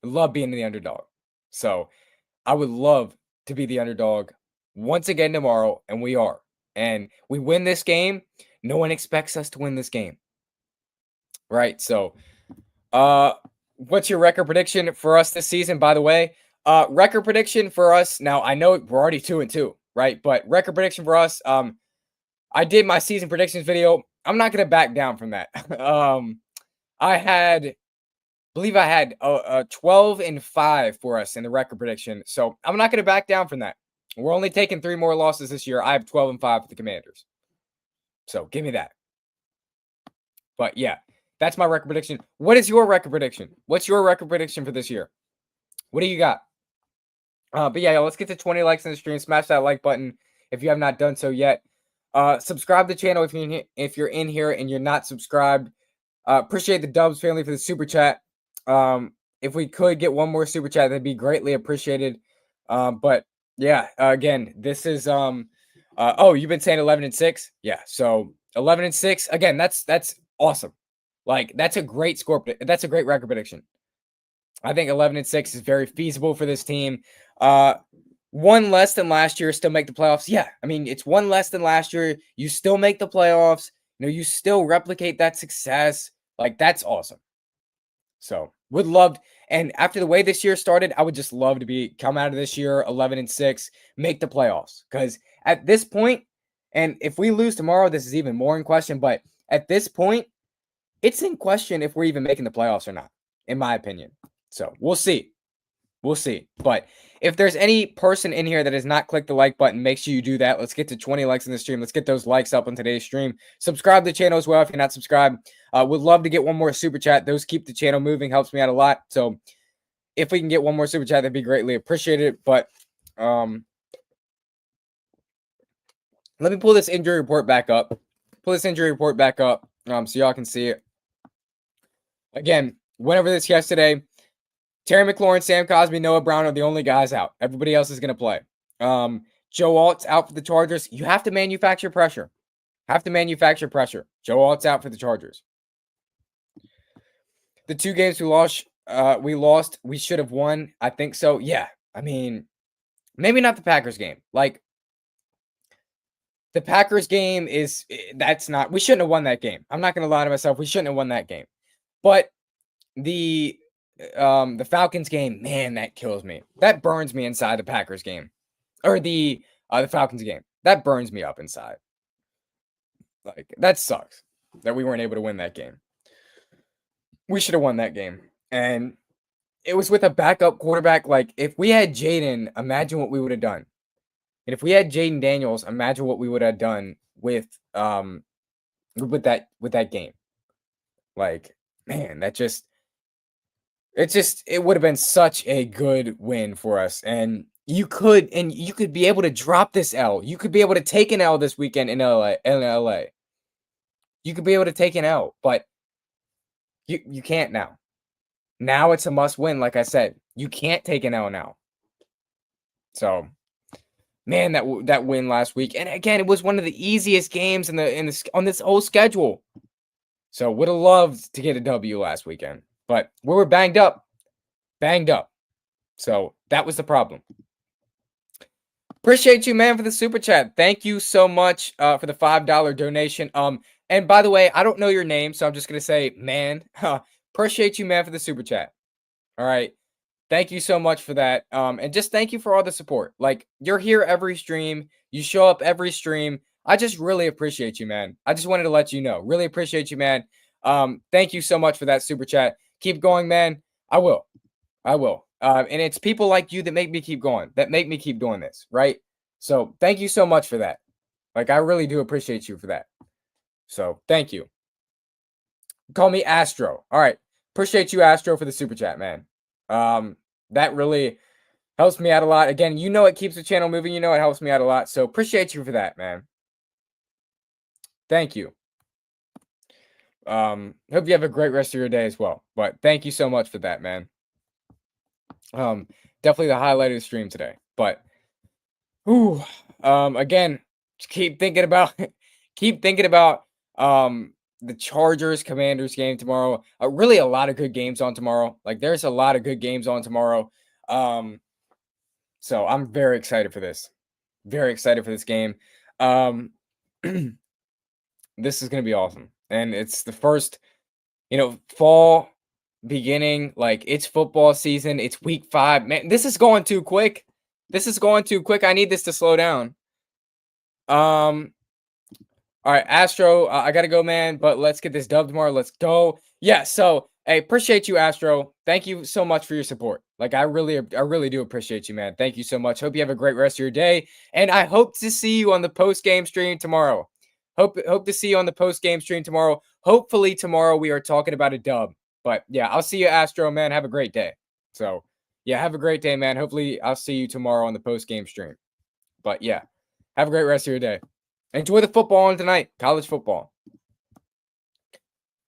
Speaker 1: I love being the underdog. So I would love to be the underdog once again tomorrow, and we are. And we win this game. No one expects us to win this game. Right? So, what's your record prediction for us this season, by the way? Record prediction for us. Now, I know we're already 2-2, right? But record prediction for us, I did my season predictions video. I'm not going to back down from that. I believe I had 12-5 for us in the record prediction. So I'm not going to back down from that. We're only taking 3 more losses this year. I have 12-5 for the Commanders. So give me that. But yeah, that's my record prediction. What is your record prediction? What's your record prediction for this year? What do you got? But yeah, let's get to 20 likes in the stream. Smash that like button if you have not done so yet. Subscribe to the channel if you're in here and you're not subscribed. Appreciate the Dubs family for the super chat. If we could get one more super chat, that'd be greatly appreciated. But yeah, again, this is oh, you've been saying 11-6? Yeah, so 11-6. Again, that's awesome. Like, that's a great score. That's a great record prediction. I think 11-6 is very feasible for this team. One less than last year, still make the playoffs. Yeah, I mean, it's one less than last year. You still make the playoffs. You know, you still replicate that success. Like, that's awesome. So, would love, and after the way this year started, I would just love to come out of this year 11-6, make the playoffs. Because at this point, and if we lose tomorrow, this is even more in question. But at this point, it's in question if we're even making the playoffs or not, in my opinion. So we'll see. We'll see. But if there's any person in here that has not clicked the like button, make sure you do that. Let's get to 20 likes in the stream. Let's get those likes up on today's stream. Subscribe to the channel as well if you're not subscribed. Would love to get one more super chat. Those keep the channel moving, helps me out a lot. So if we can get one more super chat, that'd be greatly appreciated. But let me pull this injury report back up. So y'all can see it. Again, went over this yesterday. Terry McLaurin, Sam Cosmi, Noah Brown are the only guys out. Everybody else is going to play. Joe Alt's out for the Chargers. You have to manufacture pressure. Joe Alt's out for the Chargers. The 2 games we lost, we should have won. I think so. Yeah. I mean, maybe not the Packers game. Like, the Packers game we shouldn't have won that game. I'm not going to lie to myself. We shouldn't have won that game. But the Falcons game, man, that kills me. That burns me inside. The Packers game, or the Falcons game, that burns me up inside. Like, that sucks that we weren't able to win that game. We should have won that game, and it was with a backup quarterback. Like, if we had Jaden, imagine what we would have done. And if we had Jaden Daniels, imagine what we would have done with that game. Like, man, it would have been such a good win for us. And you could be able to drop this L. You could be able to take an L this weekend in LA. You could be able to take an L, but you can't now. Now it's a must win. Like I said, you can't take an L now. So, man, that win last week, and again, it was one of the easiest games on this whole schedule. So, would have loved to get a W last weekend, but we were banged up. So that was the problem. Appreciate you, man, for the super chat. Thank you so much for the $5 donation. And by the way, I don't know your name, so I'm just gonna say, man. Appreciate you, man, for the super chat. All right. Thank you so much for that. And just thank you for all the support. Like, you're here every stream. You show up every stream. I just really appreciate you, man. I just wanted to let you know. Really appreciate you, man. Thank you so much for that super chat. Keep going, man. I will. And it's people like you that make me keep going, that make me keep doing this, right? So thank you so much for that. Like, I really do appreciate you for that. So thank you. Call me Astro. All right. Appreciate you, Astro, for the super chat, man. That really helps me out a lot. Again, you know it keeps the channel moving. You know it helps me out a lot. So appreciate you for that, man. Thank you. Hope you have a great rest of your day as well. But thank you so much for that, man. Definitely the highlight of the stream today. But again, keep thinking about the Chargers Commanders game tomorrow. Really a lot of good games on tomorrow. Like, there's a lot of good games on tomorrow. So I'm very excited for this. Very excited for this game. This is going to be awesome. And it's the first, fall beginning. Like, it's football season. It's week 5. Man, this is going too quick. I need this to slow down. All right, Astro, I got to go, man, but let's get this dub tomorrow. Let's go. Yeah, so, hey, appreciate you, Astro. Thank you so much for your support. Like, I really do appreciate you, man. Thank you so much. Hope you have a great rest of your day, and I hope to see you on the post-game stream tomorrow. Hope to see you on the post-game stream tomorrow. Hopefully tomorrow we are talking about a dub. But, yeah, I'll see you, Astro, man. Have a great day. So, yeah, have a great day, man. Hopefully I'll see you tomorrow on the post-game stream. But, yeah, have a great rest of your day. Enjoy the football on tonight, college football.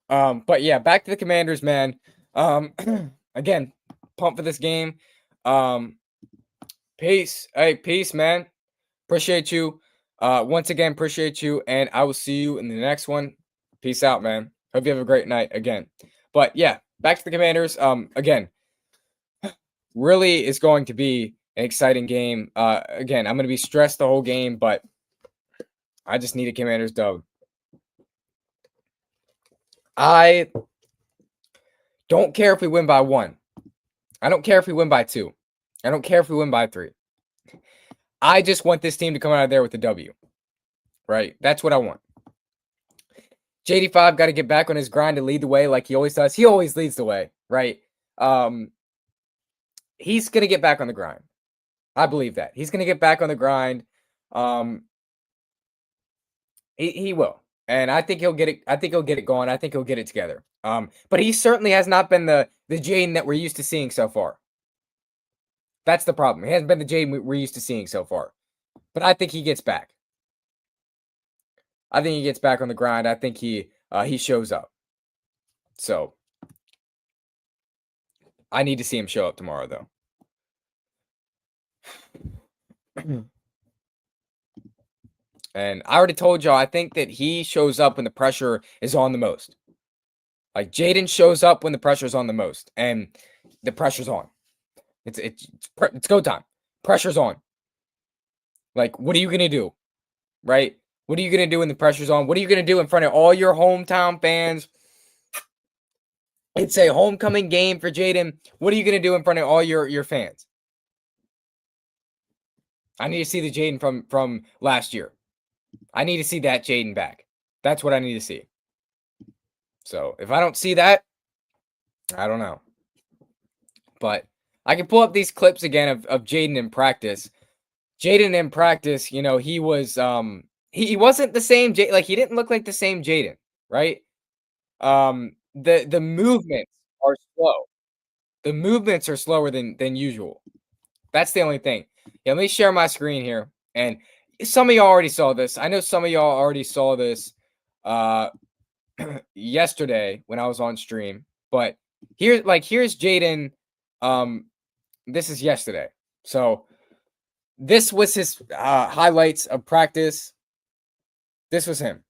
Speaker 1: But yeah, back to the Commanders, man. Again, pumped for this game. Peace. Hey, peace, man. Appreciate you. Once again, appreciate you, and I will see you in the next one. Peace out, man. Hope you have a great night again. But yeah, back to the Commanders. Again, really is going to be an exciting game. Again, I'm going to be stressed the whole game, but I just need a Commanders dub. I don't care if we win by 1. I don't care if we win by 2. I don't care if we win by 3. I just want this team to come out of there with a W. Right? That's what I want. JD5 got to get back on his grind to lead the way like he always does. He always leads the way, right? He's going to get back on the grind. I believe that. He's going to get back on the grind. He will. And I think he'll get it. I think he'll get it going. I think he'll get it together. But he certainly has not been the Jaden that we're used to seeing so far. That's the problem. He hasn't been the Jaden we're used to seeing so far. But I think he gets back. I think he gets back on the grind. I think he shows up. So I need to see him show up tomorrow, though. And I already told y'all, I think that he shows up when the pressure is on the most. Like, Jaden shows up when the pressure is on the most, and the pressure's on. It's go time. Pressure's on. Like, what are you gonna do, right? What are you gonna do when the pressure's on? What are you gonna do in front of all your hometown fans? It's a homecoming game for Jaden. What are you gonna do in front of all your fans? I need to see the Jaden from last year. I need to see that Jaden back. That's what I need to see. So if I don't see that, I don't know. But I can pull up these clips again of Jaden in practice. Jaden in practice, he was he wasn't the same like he didn't look like the same Jaden, right? The movements are slow. The movements are slower than usual. That's the only thing. Yeah, let me share my screen here. And some of y'all already saw this. I know some of y'all already saw this uh yesterday when I was on stream. But here's Jaden. This is yesterday. So this was his highlights of practice. This was him.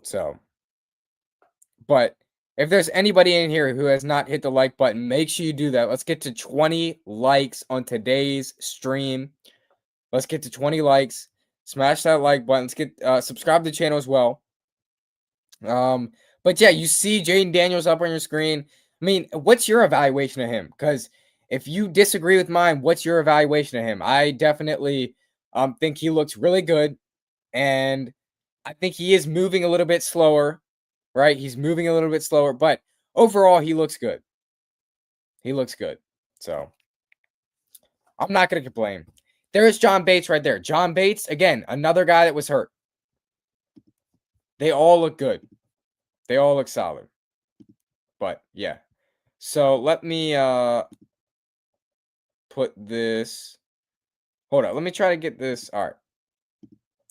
Speaker 1: So, but if there's anybody in here who has not hit the like button, make sure you do that. Let's get to 20 likes on today's stream. Let's get to 20 likes. Smash that like button. Let's get subscribe to the channel as well. But yeah, you see Jaden Daniels up on your screen. I mean, what's your evaluation of him? Because if you disagree with mine, what's your evaluation of him? I definitely think he looks really good, and I think he is moving a little bit slower, right? He's moving a little bit slower, but overall, he looks good. He looks good. So I'm not going to complain. There is John Bates right there. John Bates, again, another guy that was hurt. They all look good. They all look solid. But yeah. So let me put this. Hold on. Let me try to get this. All right.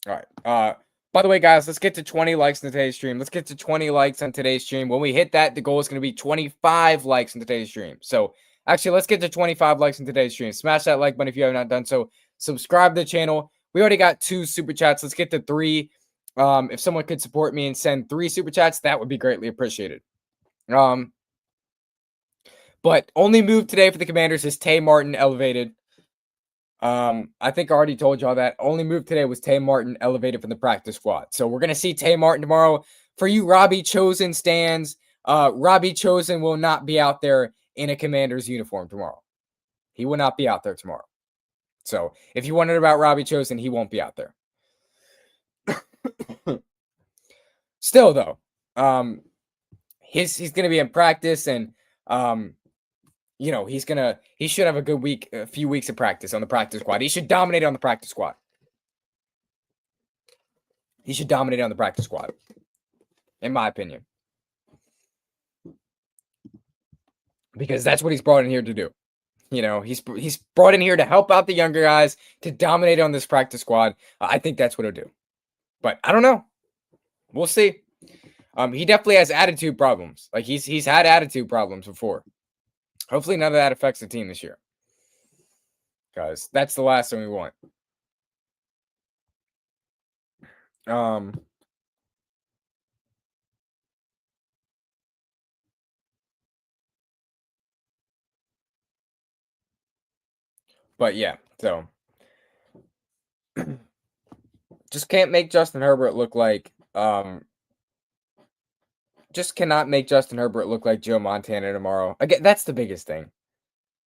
Speaker 1: All right. By the way, guys, let's get to 20 likes in today's stream. Let's get to 20 likes on today's stream. When we hit that, the goal is going to be 25 likes in today's stream. So actually, let's get to 25 likes in today's stream. Smash that like button if you have not done so. Subscribe to the channel. We already got 2 super chats. Let's get to 3. If someone could support me and send 3 super chats, that would be greatly appreciated. But only move today for the Commanders is Tay Martin elevated. I think I already told y'all that. Only move today was Tay Martin elevated from the practice squad. So we're gonna see Tay Martin tomorrow. For you Robbie Chosen stands, Robbie Chosen will not be out there in a Commander's uniform tomorrow. He will not be out there tomorrow. So if you wondered about Robbie Chosen, he won't be out there. Still though, he's gonna be in practice, and he should have a few weeks of practice on the practice squad. He should dominate on the practice squad. He should dominate on the practice squad, in my opinion, because that's what he's brought in here to do. He's brought in here to help out the younger guys, to dominate on this practice squad. I think that's what he'll do, but I don't know. We'll see. He definitely has attitude problems. Like he's had attitude problems before. Hopefully none of that affects the team this year, because that's the last thing we want. But yeah, so just can't make Justin Herbert look like just cannot make Justin Herbert look like Joe Montana tomorrow. Again, that's the biggest thing.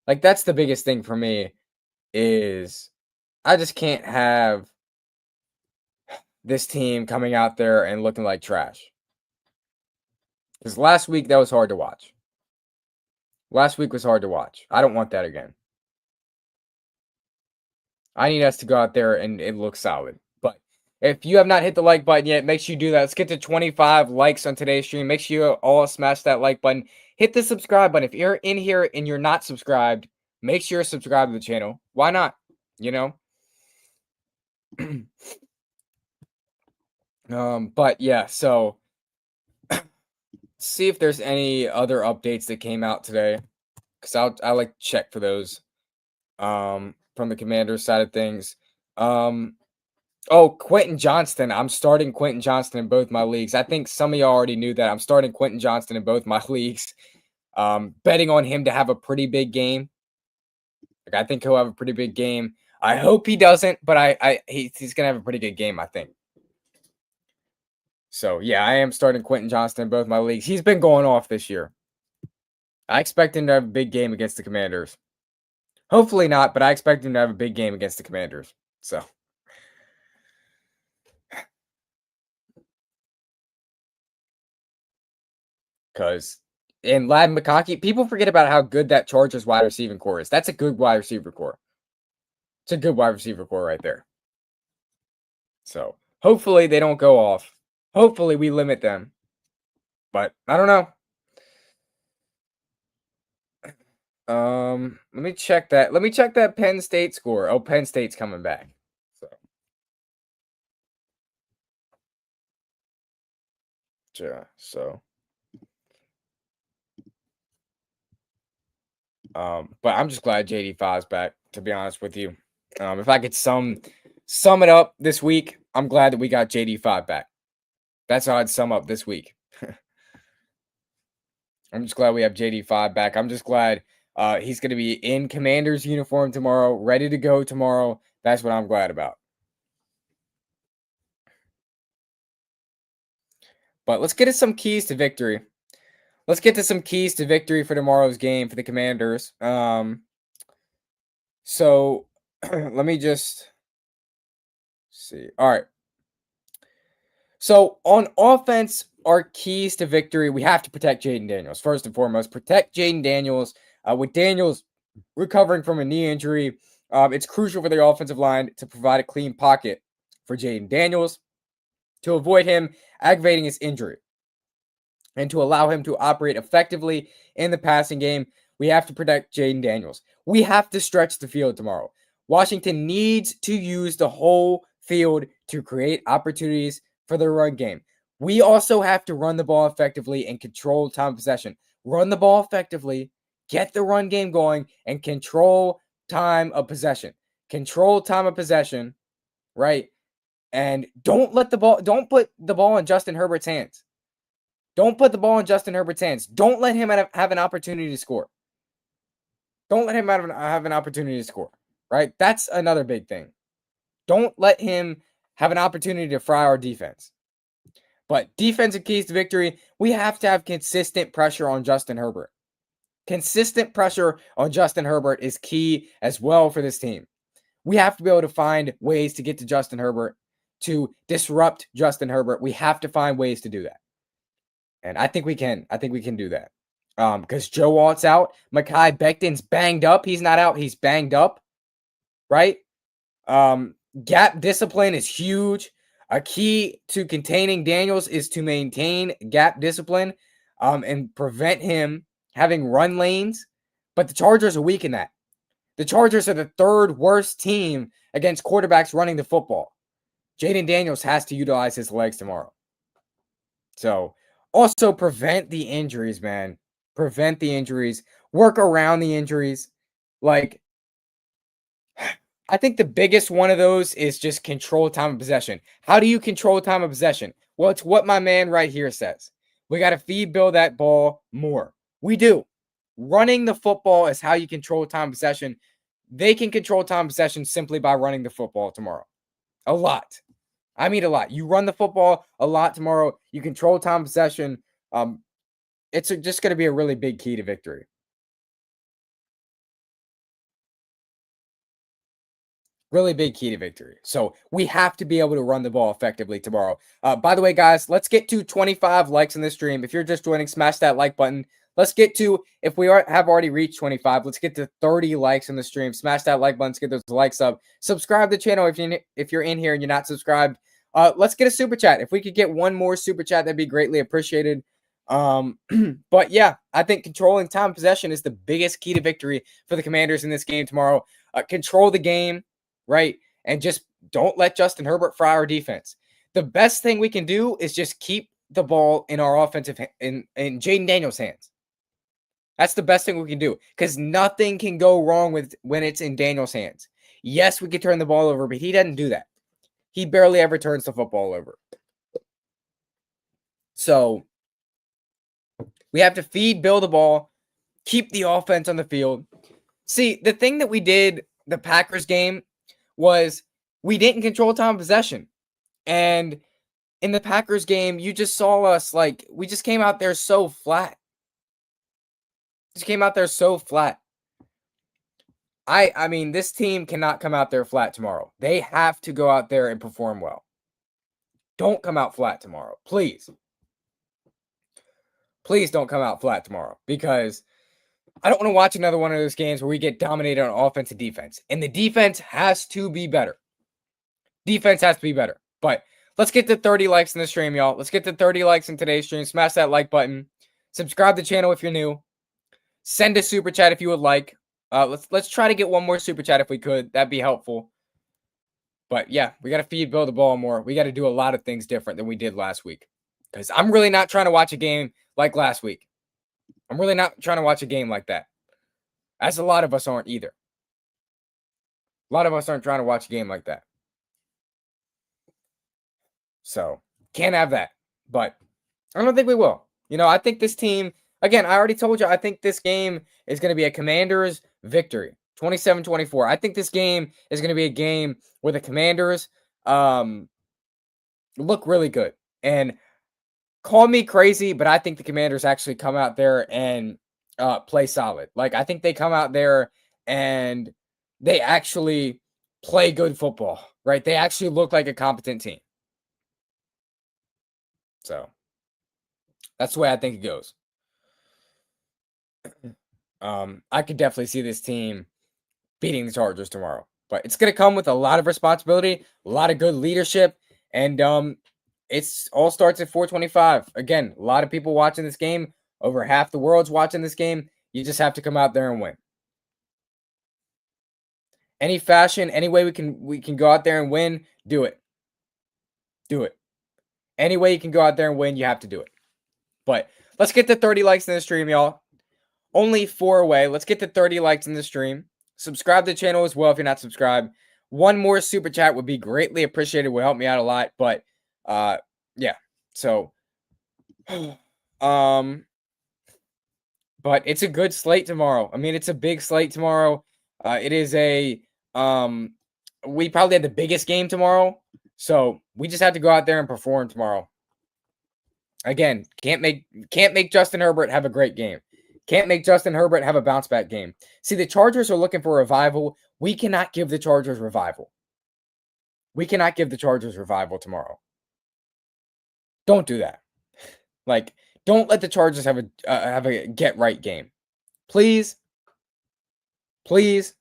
Speaker 1: Like that's the biggest thing for me is I just can't have this team coming out there and looking like trash. Because last week that was hard to watch. Last week was hard to watch. I don't want that again. I need us to go out there and it looks solid. But if you have not hit the like button yet, make sure you do that. Let's get to 25 likes on today's stream. Make sure you all smash that like button. Hit the subscribe button. If you're in here and you're not subscribed, make sure you're subscribed to the channel. Why not? But yeah, so see if there's any other updates that came out today, because I like to check for those from the Commanders side of things. Oh, Quentin Johnston. I'm starting Quentin Johnston in both my leagues. I think some of y'all already knew that. I'm starting Quentin Johnston in both my leagues. Betting on him to have a pretty big game. Like I think he'll have a pretty big game. I hope he doesn't, but he's gonna have a pretty good game, I think. So yeah, I am starting Quentin Johnston in both my leagues. He's been going off this year. I expect him to have a big game against the Commanders. Hopefully not, but I expect him to have a big game against the Commanders. So, because and Ladd McConkey. People forget about how good that Chargers wide receiving core is. That's a good wide receiver core. It's a good wide receiver core right there. So hopefully they don't go off. Hopefully we limit them. But I don't know. Let me check that. Let me check that Penn State score. Oh, Penn State's coming back. So, yeah. So, but I'm just glad JD5's back. To be honest with you, if I could sum it up this week, I'm glad that we got JD5 back. That's how I'd sum up this week. I'm just glad we have JD5 back. I'm just glad he's going to be in Commander's uniform tomorrow, ready to go tomorrow. That's what I'm glad about. But let's get to some keys to victory. Let's get to some keys to victory for tomorrow's game for the Commanders. So let me just see. All right. So on offense, our keys to victory, we have to protect Jayden Daniels. First and foremost, protect Jayden Daniels. With Daniels recovering from a knee injury, it's crucial for the offensive line to provide a clean pocket for Jayden Daniels to avoid him aggravating his injury and to allow him to operate effectively in the passing game. We have to protect Jayden Daniels. We have to stretch the field tomorrow. Washington needs to use the whole field to create opportunities for the run game. We also have to run the ball effectively and control time of possession. Run the ball effectively, get the run game going, and control time of possession. Control time of possession, right? And don't put the ball in Justin Herbert's hands. Don't put the ball in Justin Herbert's hands. Don't let him have an opportunity to score. Don't let him have an opportunity to score, right? That's another big thing. Don't let him have an opportunity to fry our defense. But defensive keys to victory, we have to have consistent pressure on Justin Herbert. Consistent pressure on Justin Herbert is key as well for this team. We have to be able to find ways to get to Justin Herbert, to disrupt Justin Herbert. We have to find ways to do that. And I think we can. I think we can do that. Because Joe Alt's out. Mekhi Becton's banged up. He's not out. He's banged up. Right? Gap discipline is huge. A key to containing Daniels is to maintain gap discipline and prevent him having run lanes. But the Chargers are weak in that. The Chargers are the third worst team against quarterbacks running the football. Jayden Daniels has to utilize his legs tomorrow. So, also prevent the injuries, man. Prevent the injuries. Work around the injuries. Like, I think the biggest one of those is just control time of possession. How do you control time of possession? Well, it's what my man right here says. We got to feed Bill that ball more. We do. Running the football is how you control time of possession. They can control time of possession simply by running the football tomorrow. A lot. I mean a lot. You run the football a lot tomorrow. You control time of possession. It's just going to be a really big key to victory. Really big key to victory. So we have to be able to run the ball effectively tomorrow. By the way, guys, let's get to 25 likes in this stream. If you're just joining, smash that like button. Let's get to, if we have already reached 25, let's get to 30 likes in the stream. Smash that like button to get those likes up. Subscribe to the channel if you're in here and you're not subscribed. Let's get a super chat. If we could get one more super chat, that'd be greatly appreciated. But yeah, I think controlling time of possession is the biggest key to victory for the Commanders in this game tomorrow. Control the game, right? And just don't let Justin Herbert fry our defense. The best thing we can do is just keep the ball in our offensive in Jayden Daniels' hands. That's the best thing we can do because nothing can go wrong with when it's in Daniels' hands. Yes, we can turn the ball over, but he doesn't do that. He barely ever turns the football over. So we have to feed Bill the ball, keep the offense on the field. See, the thing that we did the Packers game was we didn't control time of possession. And in the Packers game, you just saw us like we just came out there so flat. Just came out there so flat. I mean, this team cannot come out there flat tomorrow. They have to go out there and perform well. Don't come out flat tomorrow, please. Please don't come out flat tomorrow, because I don't want to watch another one of those games where we get dominated on offense and defense. And the defense has to be better. Defense has to be better. But let's get to 30 likes in the stream, y'all. Let's get to 30 likes in today's stream. Smash that like button. Subscribe to the channel if you're new. Send a super chat if you would like. Let's try to get one more super chat if we could. That'd be helpful. But yeah, we got to feed Bill the ball more. We got to do a lot of things different than we did last week. Because I'm really not trying to watch a game like last week. I'm really not trying to watch a game like that. As a lot of us aren't either. A lot of us aren't trying to watch a game like that. So, can't have that. But I don't think we will. I think this team, again, I already told you, I think this game is going to be a Commanders victory. 27-24. I think this game is going to be a game where the Commanders look really good. And call me crazy, but I think the Commanders actually come out there and play solid. Like, I think they come out there and they actually play good football, right? They actually look like a competent team. So that's the way I think it goes. I could definitely see this team beating the Chargers tomorrow, but it's going to come with a lot of responsibility, a lot of good leadership, and it's all starts at 425. Again, a lot of people watching this game. Over half the world's watching this game. You just have to come out there and win. Any fashion, any way we can go out there and win, do it. Do it. Any way you can go out there and win, you have to do it. But let's get to 30 likes in the stream, y'all. Only 4 away. Let's get to 30 likes in the stream. Subscribe to the channel as well if you're not subscribed. One more super chat would be greatly appreciated. Will help me out a lot. But yeah. So but it's a good slate tomorrow. I mean, it's a big slate tomorrow. It is a we probably had the biggest game tomorrow. So we just have to go out there and perform tomorrow. Again, can't make Justin Herbert have a great game. Can't make Justin Herbert have a bounce back game. See, the Chargers are looking for revival. We cannot give the Chargers revival. We cannot give the Chargers revival tomorrow. Don't do that. Like, don't let the Chargers have a get right game. Please. Please.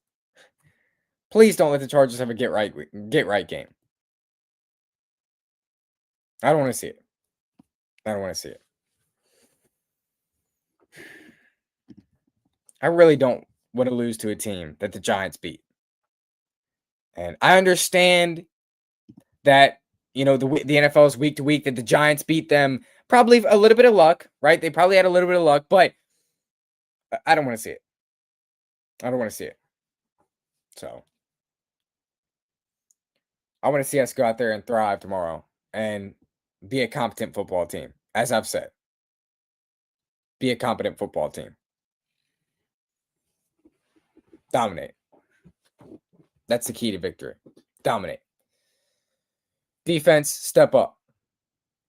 Speaker 1: Please don't let the Chargers have a get right game. I don't want to see it. I don't want to see it. I really don't want to lose to a team that the Giants beat. And I understand that, the NFL is week to week, that the Giants beat them. Probably a little bit of luck, right? They probably had a little bit of luck, but I don't want to see it. I don't want to see it. So I want to see us go out there and thrive tomorrow and be a competent football team. As I've said, be a competent football team. Dominate. That's the key to victory. Dominate. Defense, step up.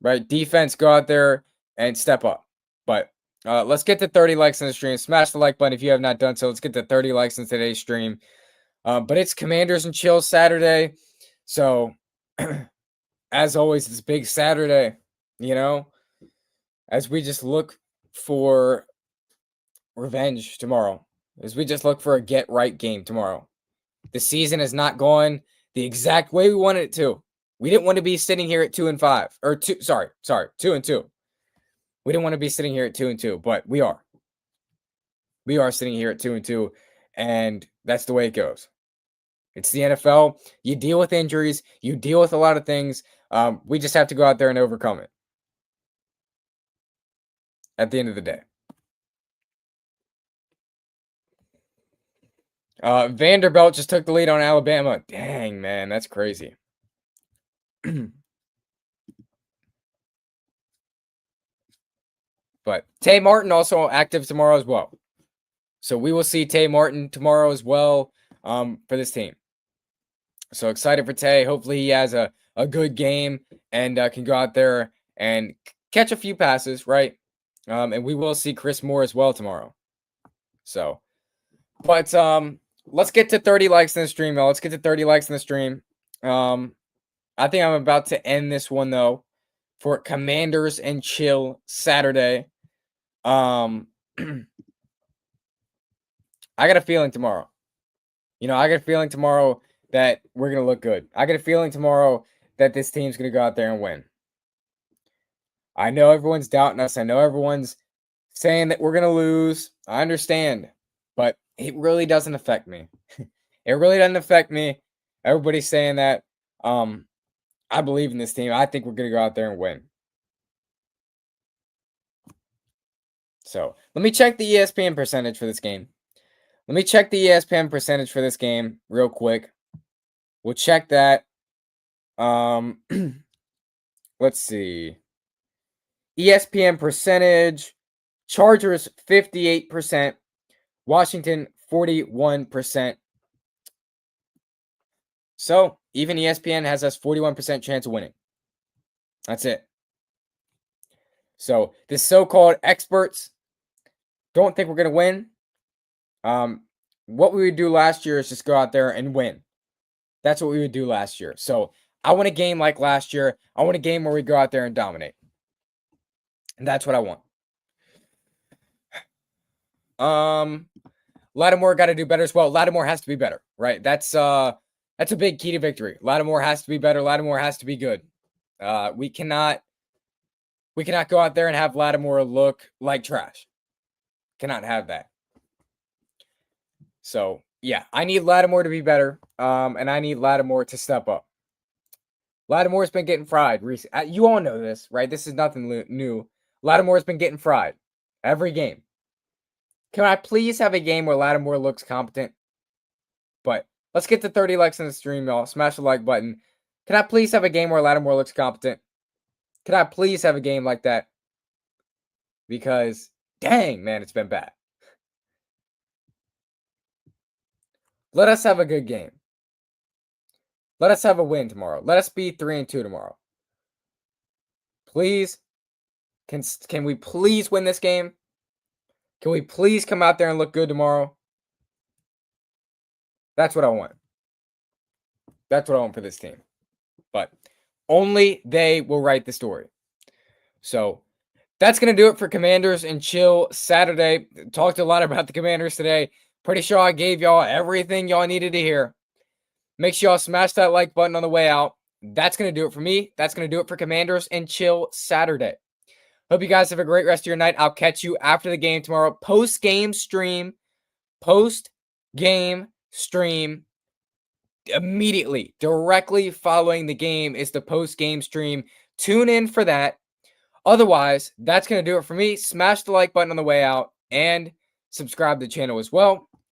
Speaker 1: Right? Defense, go out there and step up. But let's get to 30 likes in the stream. Smash the like button if you have not done so. Let's get to 30 likes in today's stream. But it's Commanders and Chill Saturday. So, as always, it's a big Saturday, as we just look for revenge tomorrow. As we just look for a get-right game tomorrow. The season is not going the exact way we wanted it to. We didn't want to be sitting here at 2-5. Or 2-2. We didn't want to be sitting here at 2-2, but we are. We are sitting here at 2-2, and that's the way it goes. It's the NFL. You deal with injuries. You deal with a lot of things. We just have to go out there and overcome it. At the end of the day. Vanderbilt just took the lead on Alabama. Dang, man, that's crazy. But Tay Martin also active tomorrow as well. So we will see Tay Martin tomorrow as well for this team. So excited for Tay. Hopefully he has a good game and can go out there and catch a few passes, right? And we will see Chris Moore as well tomorrow. So, but let's get to 30 likes in the stream, y'all. Let's get to 30 likes in the stream. I think I'm about to end this one, though, for Commanders and Chill Saturday. I got a feeling tomorrow. I got a feeling tomorrow that we're going to look good. I got a feeling tomorrow that this team's going to go out there and win. I know everyone's doubting us. I know everyone's saying that we're going to lose. I understand, but it really doesn't affect me. It really doesn't affect me. Everybody's saying that. I believe in this team. I think we're going to go out there and win. So let me check the ESPN percentage for this game. Let me check the ESPN percentage for this game real quick. We'll check that. Let's see. ESPN percentage. Chargers 58%. Washington 41%. So even ESPN has us 41% chance of winning. That's it. So the so-called experts don't think we're going to win. What we would do last year is just go out there and win. That's what we would do last year. So I want a game like last year. I want a game where we go out there and dominate. And that's what I want. Lattimore got to do better as well. Lattimore has to be better, right? That's a big key to victory. Lattimore has to be better. Lattimore has to be good. We cannot go out there and have Lattimore look like trash. Cannot have that. So yeah, I need Lattimore to be better. And I need Lattimore to step up. Lattimore's been getting fried recently. You all know this, right? This is nothing new. Lattimore's been getting fried every game. Can I please have a game where Lattimore looks competent? But let's get to 30 likes on the stream, y'all. Smash the like button. Can I please have a game where Lattimore looks competent? Can I please have a game like that? Because, dang, man, it's been bad. Let us have a good game. Let us have a win tomorrow. Let us be 3-2 tomorrow. Please. Can we please win this game? Can we please come out there and look good tomorrow? That's what I want. That's what I want for this team. But only they will write the story. So that's going to do it for Commanders and Chill Saturday. Talked a lot about the Commanders today. Pretty sure I gave y'all everything y'all needed to hear. Make sure y'all smash that like button on the way out. That's going to do it for me. That's going to do it for Commanders and Chill Saturday. Hope you guys have a great rest of your night. I'll catch you after the game tomorrow. Post-game stream. Post-game stream. Immediately, directly following the game is the post-game stream. Tune in for that. Otherwise, that's going to do it for me. Smash the like button on the way out and subscribe to the channel as well.